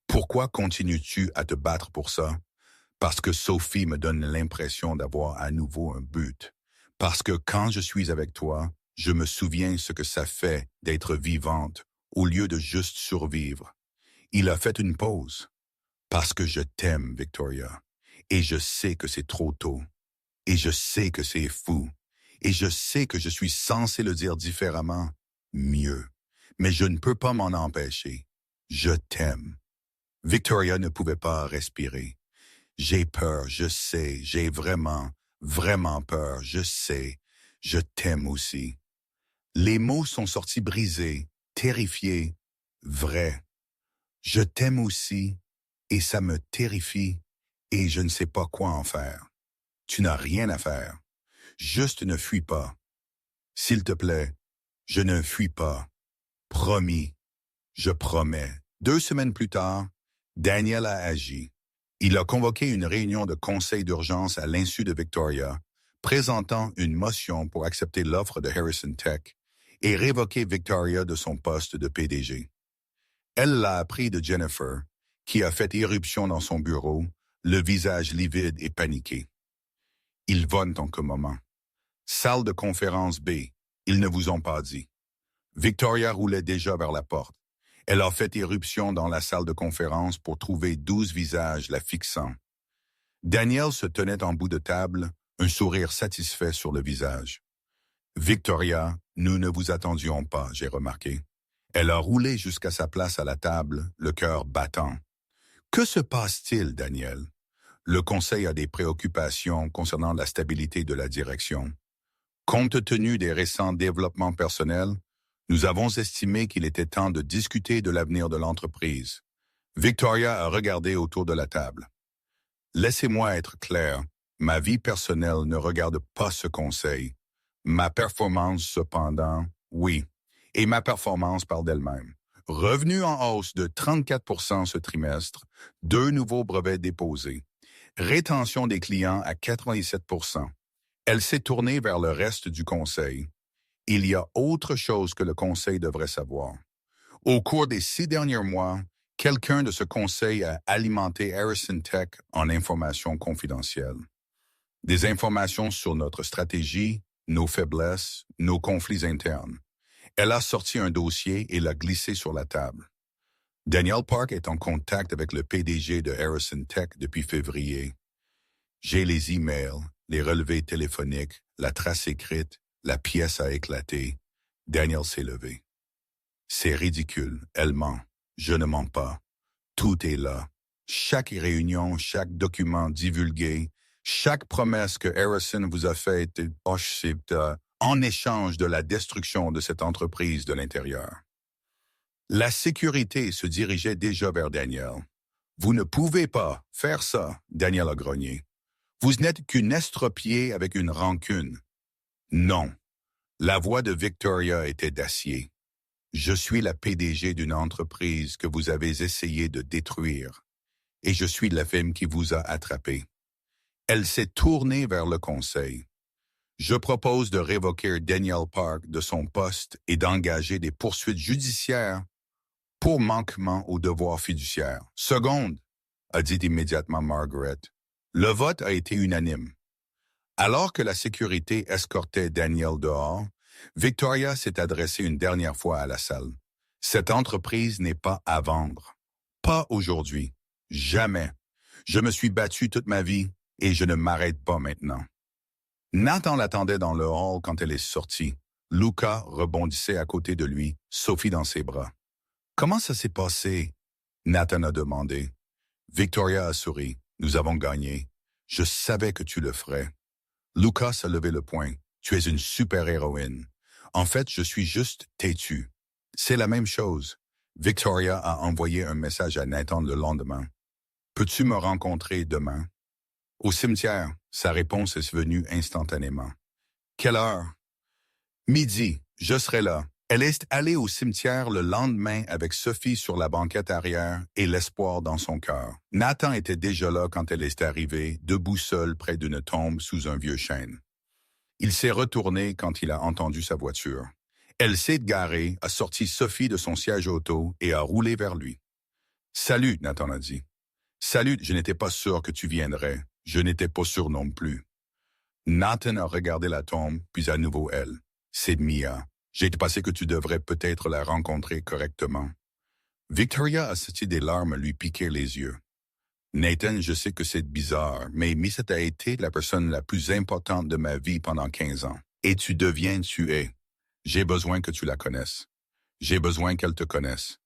Pourquoi continues-tu à te battre pour ça? Parce que Sophie me donne l'impression d'avoir à nouveau un but. Parce que quand je suis avec toi, je me souviens ce que ça fait d'être vivante au lieu de juste survivre. Il a fait une pause. Parce que je t'aime, Victoria. Et je sais que c'est trop tôt. Et je sais que c'est fou. Et je sais que je suis censé le dire différemment, mieux. Mais je ne peux pas m'en empêcher. Je t'aime. Victoria ne pouvait pas respirer. J'ai peur, je sais, j'ai vraiment, vraiment peur, je sais. Je t'aime aussi. Les mots sont sortis brisés, terrifiés, vrais. Je t'aime aussi, et ça me terrifie, et je ne sais pas quoi en faire. Tu n'as rien à faire. Juste ne fuis pas. S'il te plaît, je ne fuis pas. Promis, je promets. 2 semaines plus tard, Daniel a agi. Il a convoqué une réunion de conseil d'urgence à l'insu de Victoria, présentant une motion pour accepter l'offre de Harrison Tech et révoquer Victoria de son poste de PDG. Elle l'a appris de Jennifer, qui a fait irruption dans son bureau, le visage livide et paniqué. Ils vonnent en ce moment. Salle de conférence B, ils ne vous ont pas dit. Victoria roulait déjà vers la porte. Elle a fait irruption dans la salle de conférence pour trouver 12 visages la fixant. Daniel se tenait en bout de table, un sourire satisfait sur le visage. Victoria, nous ne vous attendions pas, j'ai remarqué. Elle a roulé jusqu'à sa place à la table, le cœur battant. Que se passe-t-il, Daniel? Le conseil a des préoccupations concernant la stabilité de la direction. Compte tenu des récents développements personnels, nous avons estimé qu'il était temps de discuter de l'avenir de l'entreprise. Victoria a regardé autour de la table. Laissez-moi être clair, ma vie personnelle ne regarde pas ce conseil. Ma performance, cependant, oui. Et ma performance parle d'elle-même. Revenu en hausse de 34% ce trimestre, 2 nouveaux brevets déposés. Rétention des clients à 97%. Elle s'est tournée vers le reste du conseil. Il y a autre chose que le conseil devrait savoir. Au cours des 6 derniers mois, quelqu'un de ce conseil a alimenté Harrison Tech en informations confidentielles. Des informations sur notre stratégie, nos faiblesses, nos conflits internes. Elle a sorti un dossier et l'a glissé sur la table. Daniel Park est en contact avec le PDG de Harrison Tech depuis février. J'ai les emails, les relevés téléphoniques, la trace écrite, la pièce a éclaté. Daniel s'est levé. C'est ridicule, elle ment. Je ne mens pas. Tout est là. Chaque réunion, chaque document divulgué, chaque promesse que Harrison vous a faite en échange de la destruction de cette entreprise de l'intérieur. La sécurité se dirigeait déjà vers Daniel. Vous ne pouvez pas faire ça, Daniel a grogné. Vous n'êtes qu'une estropiée avec une rancune. Non. La voix de Victoria était d'acier. Je suis la PDG d'une entreprise que vous avez essayé de détruire. Et je suis la femme qui vous a attrapé. Elle s'est tournée vers le conseil. Je propose de révoquer Daniel Park de son poste et d'engager des poursuites judiciaires pour manquement aux devoirs fiduciaires. Seconde, a dit immédiatement Margaret. Le vote a été unanime. Alors que la sécurité escortait Daniel dehors, Victoria s'est adressée une dernière fois à la salle. Cette entreprise n'est pas à vendre. Pas aujourd'hui. Jamais. Je me suis battu toute ma vie et je ne m'arrête pas maintenant. Nathan l'attendait dans le hall quand elle est sortie. Luca rebondissait à côté de lui, Sophie dans ses bras. « Comment ça s'est passé? » Nathan a demandé. Victoria a souri. « Nous avons gagné. Je savais que tu le ferais. » Lucas a levé le poing. « Tu es une super-héroïne. En fait, je suis juste têtu. » C'est la même chose. Victoria a envoyé un message à Nathan le lendemain. « Peux-tu me rencontrer demain? » Au cimetière, sa réponse est venue instantanément. « Quelle heure? » « Midi, je serai là. Elle est allée au cimetière le lendemain avec Sophie sur la banquette arrière et l'espoir dans son cœur. Nathan était déjà là quand elle est arrivée, debout seul près d'une tombe sous un vieux chêne. Il s'est retourné quand il a entendu sa voiture. Elle s'est garée, a sorti Sophie de son siège auto et a roulé vers lui. « Salut, Nathan a dit. « Salut, je n'étais pas sûr que tu viendrais. Je n'étais pas sûr non plus. » Nathan a regardé la tombe, puis à nouveau elle. « C'est Mia. J'ai pensé que tu devrais peut-être la rencontrer correctement. » Victoria a senti des larmes lui piquer les yeux. « Nathan, je sais que c'est bizarre, mais Missa a été la personne la plus importante de ma vie pendant 15 ans. Et tu es. J'ai besoin que tu la connaisses. J'ai besoin qu'elle te connaisse.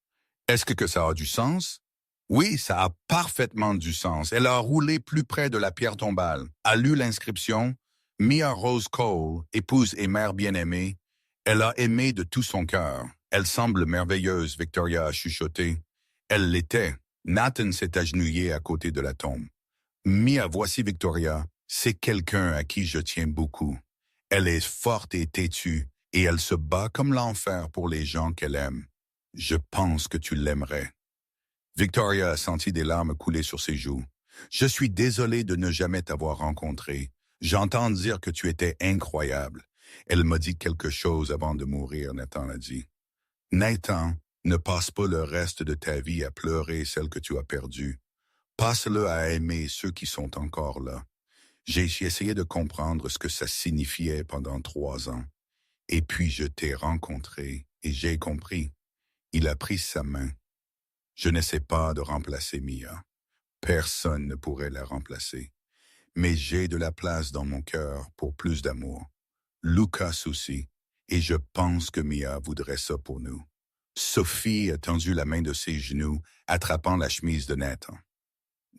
Est-ce que ça a du sens? » Oui, ça a parfaitement du sens. Elle a roulé plus près de la pierre tombale, a lu l'inscription « Mia Rose Cole, épouse et mère bien-aimée. Elle a aimé de tout son cœur. Elle semble merveilleuse, Victoria a chuchoté. Elle l'était. Nathan s'est agenouillé à côté de la tombe. « Mia, voici Victoria. C'est quelqu'un à qui je tiens beaucoup. Elle est forte et têtue, et elle se bat comme l'enfer pour les gens qu'elle aime. Je pense que tu l'aimerais. » Victoria a senti des larmes couler sur ses joues. « Je suis désolé de ne jamais t'avoir rencontré. J'entends dire que tu étais incroyable. » Elle m'a dit quelque chose avant de mourir, Nathan a dit. « Nathan, ne passe pas le reste de ta vie à pleurer celle que tu as perdue. Passe-le à aimer ceux qui sont encore là. » J'ai essayé de comprendre ce que ça signifiait pendant 3 ans. Et puis je t'ai rencontré et j'ai compris. Il a pris sa main. Je n'essaie pas de remplacer Mia. Personne ne pourrait la remplacer. Mais j'ai de la place dans mon cœur pour plus d'amour. Lucas aussi, et je pense que Mia voudrait ça pour nous. Sophie a tendu la main de ses genoux, attrapant la chemise de Nathan.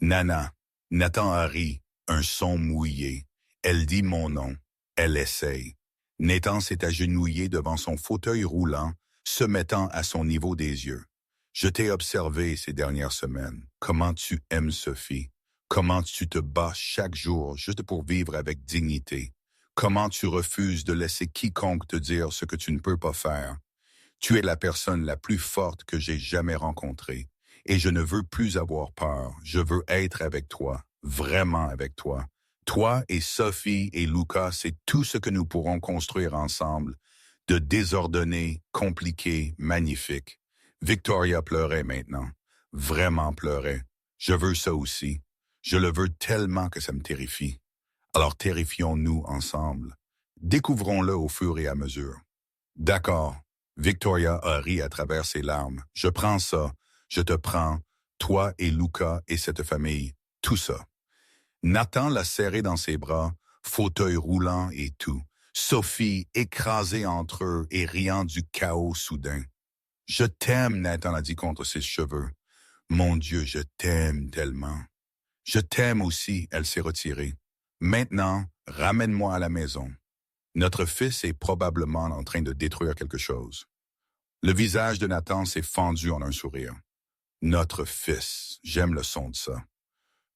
Nana, Nathan a ri, un son mouillé. Elle dit mon nom. Elle essaye. Nathan s'est agenouillé devant son fauteuil roulant, se mettant à son niveau des yeux. Je t'ai observé ces dernières semaines. Comment tu aimes Sophie. Comment tu te bats chaque jour juste pour vivre avec dignité. Comment tu refuses de laisser quiconque te dire ce que tu ne peux pas faire. Tu es la personne la plus forte que j'ai jamais rencontrée. Et je ne veux plus avoir peur. Je veux être avec toi. Vraiment avec toi. Toi et Sophie et Lucas, c'est tout ce que nous pourrons construire ensemble. De désordonné, compliqué, magnifique. Victoria pleurait maintenant. Vraiment pleurait. Je veux ça aussi. Je le veux tellement que ça me terrifie. Alors terrifions-nous ensemble. Découvrons-le au fur et à mesure. D'accord. Victoria a ri à travers ses larmes. Je prends ça. Je te prends. Toi et Lucas et cette famille. Tout ça. Nathan l'a serré dans ses bras, fauteuil roulant et tout. Sophie écrasée entre eux et riant du chaos soudain. « Je t'aime, Nathan a dit contre ses cheveux. « Mon Dieu, je t'aime tellement. »« Je t'aime aussi, » elle s'est retirée. « Maintenant, ramène-moi à la maison. Notre fils est probablement en train de détruire quelque chose. » Le visage de Nathan s'est fendu en un sourire. « Notre fils, j'aime le son de ça. »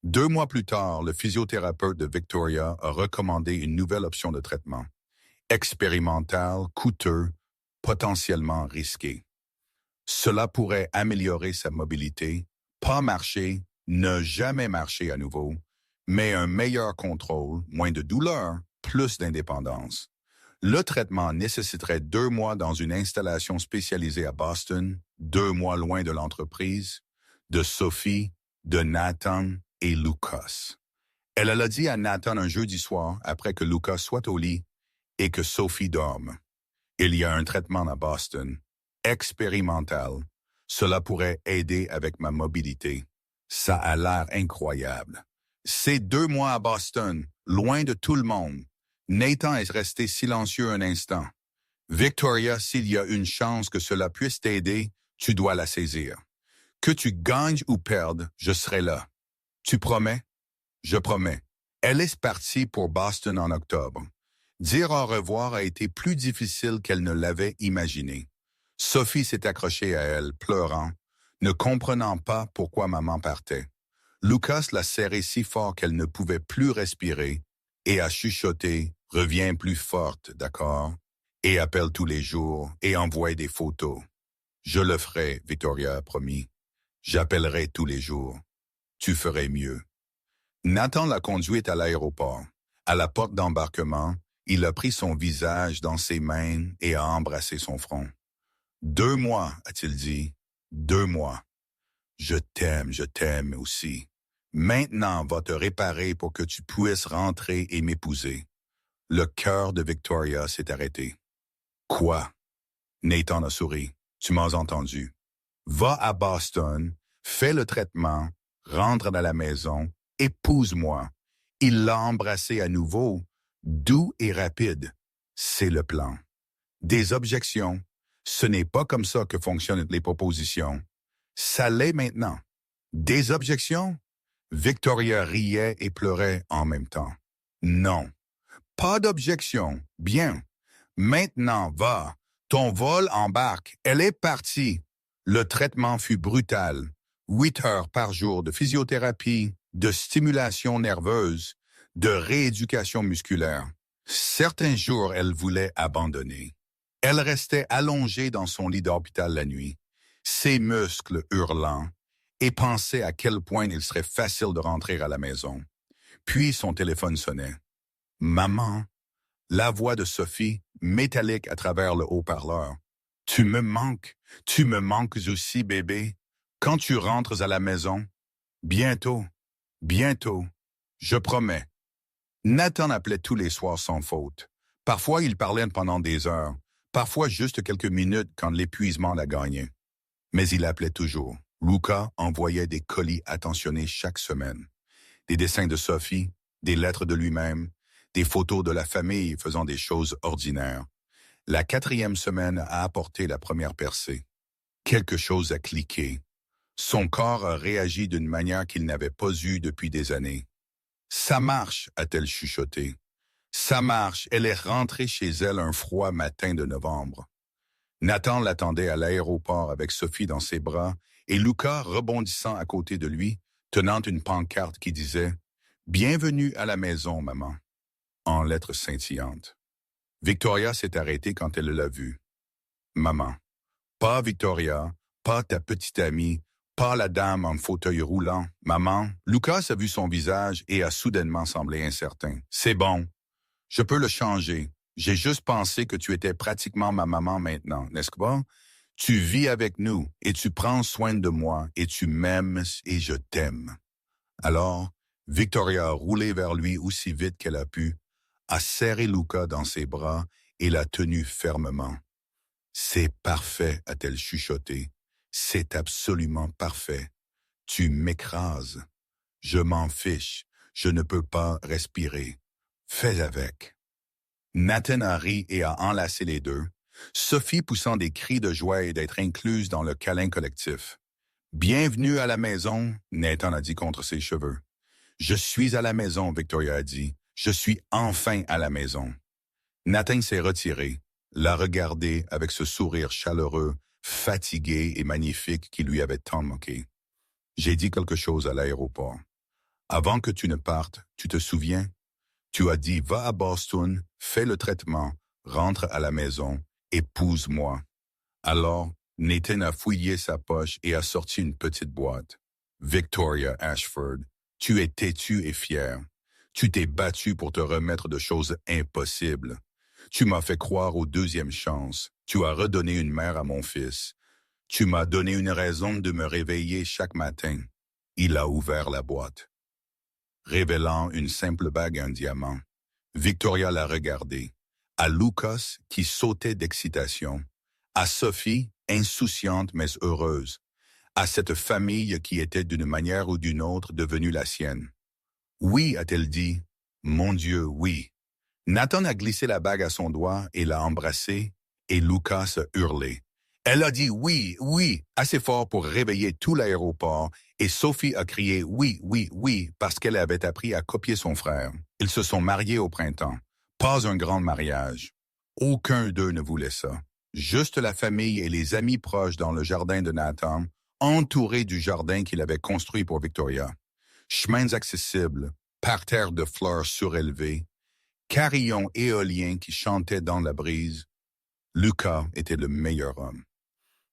2 mois plus tard, le physiothérapeute de Victoria a recommandé une nouvelle option de traitement. Expérimental, coûteux, potentiellement risqué. Cela pourrait améliorer sa mobilité, pas marcher, ne jamais marcher à nouveau, mais un meilleur contrôle, moins de douleur, plus d'indépendance. Le traitement nécessiterait 2 mois dans une installation spécialisée à Boston, 2 mois loin de l'entreprise, de Sophie, de Nathan et Lucas. Elle l'a dit à Nathan un jeudi soir après que Lucas soit au lit et que Sophie dorme. Il y a un traitement à Boston. Expérimental. Cela pourrait aider avec ma mobilité. Ça a l'air incroyable. C'est 2 mois à Boston, loin de tout le monde. Nathan est resté silencieux un instant. Victoria, s'il y a une chance que cela puisse t'aider, tu dois la saisir. Que tu gagnes ou perdes, je serai là. Tu promets? Je promets. Elle est partie pour Boston en octobre. Dire au revoir a été plus difficile qu'elle ne l'avait imaginé. Sophie s'est accrochée à elle, pleurant, ne comprenant pas pourquoi maman partait. Lucas l'a serrée si fort qu'elle ne pouvait plus respirer et a chuchoté « Reviens plus forte, d'accord ?» Et appelle tous les jours et envoie des photos. Je le ferai, Victoria a promis. J'appellerai tous les jours. Tu ferais mieux. Nathan l'a conduite à l'aéroport. À la porte d'embarquement, il a pris son visage dans ses mains et a embrassé son front. 2 mois, a-t-il dit. 2 mois. Je t'aime aussi. Maintenant, va te réparer pour que tu puisses rentrer et m'épouser. Le cœur de Victoria s'est arrêté. Quoi? Nathan a souri. Tu m'as entendu. Va à Boston, fais le traitement, rentre à la maison, épouse-moi. Il l'a embrassé à nouveau, doux et rapide. C'est le plan. Des objections. Ce n'est pas comme ça que fonctionnent les propositions. Ça l'est maintenant. Des objections? Victoria riait et pleurait en même temps. Non. Pas d'objection. Bien. Maintenant, va. Ton vol embarque. Elle est partie. Le traitement fut brutal. 8 heures par jour de physiothérapie, de stimulation nerveuse, de rééducation musculaire. Certains jours, elle voulait abandonner. Elle restait allongée dans son lit d'hôpital la nuit, ses muscles hurlant, et pensait à quel point il serait facile de rentrer à la maison. Puis son téléphone sonnait. « Maman !» La voix de Sophie, métallique à travers le haut-parleur. « Tu me manques aussi, bébé. Quand tu rentres à la maison, bientôt, je promets. » Nathan appelait tous les soirs sans faute. Parfois, il parlait pendant des heures, parfois juste quelques minutes quand l'épuisement l'a gagné. Mais il appelait toujours. Luca envoyait des colis attentionnés chaque semaine. Des dessins de Sophie, des lettres de lui-même, des photos de la famille faisant des choses ordinaires. La 4e semaine a apporté la première percée. Quelque chose a cliqué. Son corps a réagi d'une manière qu'il n'avait pas eue depuis des années. « Ça marche », a-t-elle chuchoté. « Ça marche », elle est rentrée chez elle un froid matin de novembre. Nathan l'attendait à l'aéroport avec Sophie dans ses bras et Luca rebondissant à côté de lui, tenant une pancarte qui disait « Bienvenue à la maison, maman », en lettres scintillantes. Victoria s'est arrêtée quand elle l'a vue. « Maman. Pas Victoria, pas ta petite amie, pas la dame en fauteuil roulant. Maman. » Lucas a vu son visage et a soudainement semblé incertain. « C'est bon. Je peux le changer. J'ai juste pensé que tu étais pratiquement ma maman maintenant, n'est-ce pas? Tu vis avec nous et tu prends soin de moi et tu m'aimes et je t'aime. » Alors, Victoria a roulé vers lui aussi vite qu'elle a pu, a serré Luca dans ses bras et l'a tenu fermement. « C'est parfait, a-t-elle chuchoté. C'est absolument parfait. Tu m'écrases. Je m'en fiche. Je ne peux pas respirer. Fais avec. » Nathan a ri et a enlacé les deux, Sophie poussant des cris de joie et d'être incluse dans le câlin collectif. « Bienvenue à la maison », Nathan a dit contre ses cheveux. « Je suis à la maison », Victoria a dit. « Je suis enfin à la maison. » Nathan s'est retiré, l'a regardé avec ce sourire chaleureux, fatigué et magnifique qui lui avait tant manqué. « J'ai dit quelque chose à l'aéroport. Avant que tu ne partes, tu te souviens? Tu as dit, va à Boston, fais le traitement, rentre à la maison, épouse-moi. » Alors, Nathan a fouillé sa poche et a sorti une petite boîte. « Victoria Ashford, tu es têtue et fière. Tu t'es battue pour te remettre de choses impossibles. Tu m'as fait croire aux 2e chances. Tu as redonné une mère à mon fils. Tu m'as donné une raison de me réveiller chaque matin. » Il a ouvert la boîte. Révélant une simple bague en diamant. Victoria l'a regardé. À Lucas, qui sautait d'excitation. À Sophie, insouciante mais heureuse. À cette famille qui était d'une manière ou d'une autre devenue la sienne. « Oui », a-t-elle dit. « Mon Dieu, oui. » Nathan a glissé la bague à son doigt et l'a embrassée, et Lucas a hurlé. Elle a dit « oui, oui » assez fort pour réveiller tout l'aéroport, et Sophie a crié « oui, oui, oui » parce qu'elle avait appris à copier son frère. Ils se sont mariés au printemps. Pas un grand mariage. Aucun d'eux ne voulait ça. Juste la famille et les amis proches dans le jardin de Nathan, entourés du jardin qu'il avait construit pour Victoria. Chemins accessibles, parterres de fleurs surélevées, carillons éoliens qui chantaient dans la brise, Lucas était le meilleur homme.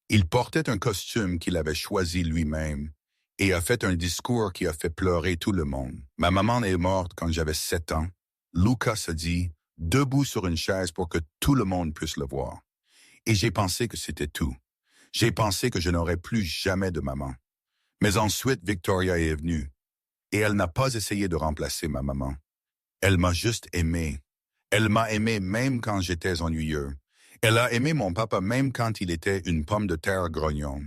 Il portait un costume qu'il avait choisi lui-même et a fait un discours qui a fait pleurer tout le monde. Ma maman est morte quand j'avais 7 ans. Lucas se dit, debout sur une chaise pour que tout le monde puisse le voir. Et j'ai pensé que c'était tout. J'ai pensé que je n'aurais plus jamais de maman. Mais ensuite, Victoria est venue. Et elle n'a pas essayé de remplacer ma maman. Elle m'a juste aimé. Elle m'a aimé même quand j'étais ennuyeux. Elle a aimé mon papa même quand il était une pomme de terre grognon.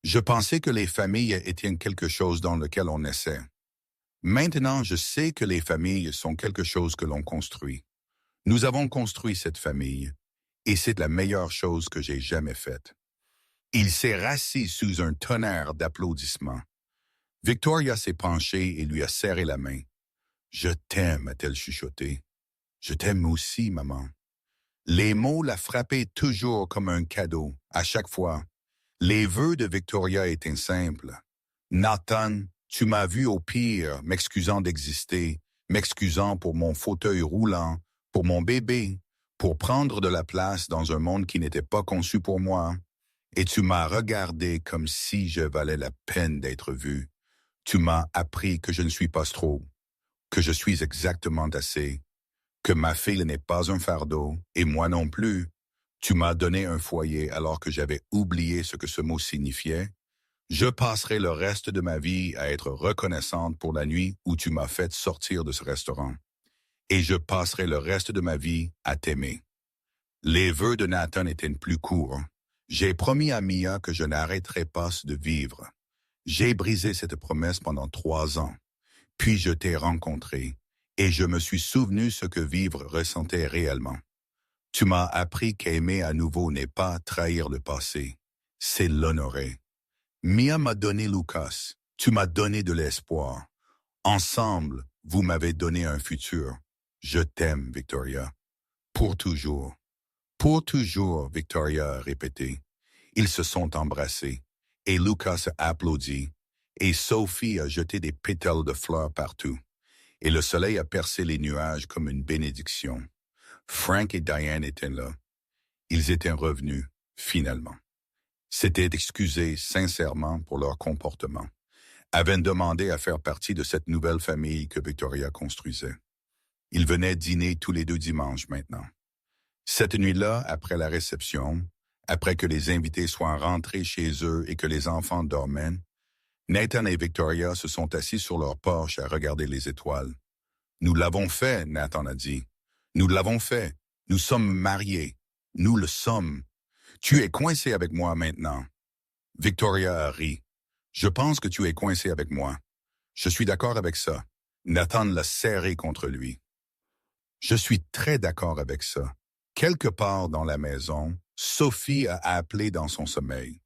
Je pensais que les familles étaient quelque chose dans lequel on essaie. Maintenant, je sais que les familles sont quelque chose que l'on construit. Nous avons construit cette famille, et c'est la meilleure chose que j'ai jamais faite. Il s'est rassis sous un tonnerre d'applaudissements. Victoria s'est penchée et lui a serré la main. « Je t'aime », a-t-elle chuchoté. « Je t'aime aussi, maman. » Les mots la frappaient toujours comme un cadeau, à chaque fois. Les vœux de Victoria étaient simples. « Nathan, tu m'as vu au pire, m'excusant d'exister, m'excusant pour mon fauteuil roulant, pour mon bébé, pour prendre de la place dans un monde qui n'était pas conçu pour moi. Et tu m'as regardé comme si je valais la peine d'être vu. Tu m'as appris que je ne suis pas trop, que je suis exactement assez, que ma fille n'est pas un fardeau, et moi non plus. Tu m'as donné un foyer alors que j'avais oublié ce que ce mot signifiait. Je passerai le reste de ma vie à être reconnaissante pour la nuit où tu m'as fait sortir de ce restaurant. Et je passerai le reste de ma vie à t'aimer. » Les vœux de Nathan étaient plus courts. J'ai promis à Mia que je n'arrêterais pas de vivre. J'ai brisé cette promesse pendant 3 ans. Puis je t'ai rencontré, et je me suis souvenu ce que vivre ressentait réellement. Tu m'as appris qu'aimer à nouveau n'est pas trahir le passé, c'est l'honorer. Mia m'a donné Lucas, tu m'as donné de l'espoir. Ensemble, vous m'avez donné un futur. Je t'aime, Victoria. Pour toujours. Pour toujours, Victoria a répété. Ils se sont embrassés, et Lucas a applaudi, et Sophie a jeté des pétales de fleurs partout, et le soleil a percé les nuages comme une bénédiction. Frank et Diane étaient là. Ils étaient revenus, finalement. S'étaient excusés sincèrement pour leur comportement. Avaient demandé à faire partie de cette nouvelle famille que Victoria construisait. Ils venaient dîner tous les 2 dimanches maintenant. Cette nuit-là, après la réception, après que les invités soient rentrés chez eux et que les enfants dormaient, Nathan et Victoria se sont assis sur leur porche à regarder les étoiles. « Nous l'avons fait », Nathan a dit. « Nous l'avons fait. Nous sommes mariés. Nous le sommes. Tu es coincé avec moi maintenant. » Victoria a ri. « Je pense que tu es coincé avec moi. Je suis d'accord avec ça. » Nathan l'a serré contre lui. « Je suis très d'accord avec ça. » Quelque part dans la maison, Sophie a appelé dans son sommeil.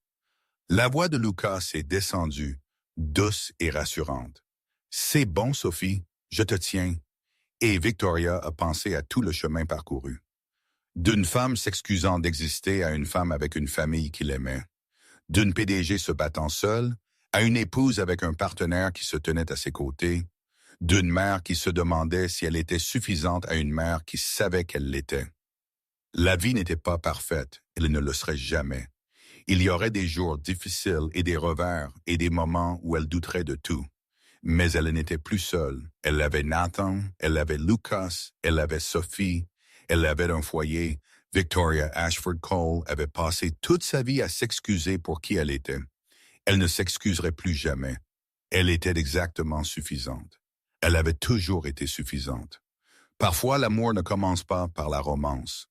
La voix de Lucas s'est descendue, douce et rassurante. « C'est bon, Sophie, je te tiens. » Et Victoria a pensé à tout le chemin parcouru. D'une femme s'excusant d'exister à une femme avec une famille qui l'aimait. D'une PDG se battant seule à une épouse avec un partenaire qui se tenait à ses côtés. D'une mère qui se demandait si elle était suffisante à une mère qui savait qu'elle l'était. La vie n'était pas parfaite, elle ne le serait jamais. Il y aurait des jours difficiles et des revers et des moments où elle douterait de tout. Mais elle n'était plus seule. Elle avait Nathan, elle avait Lucas, elle avait Sophie, elle avait un foyer. Victoria Ashford Cole avait passé toute sa vie à s'excuser pour qui elle était. Elle ne s'excuserait plus jamais. Elle était exactement suffisante. Elle avait toujours été suffisante. Parfois, l'amour ne commence pas par la romance.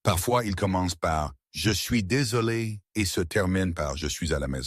Parfois, il commence par « je suis désolé » et se termine par « je suis à la maison ».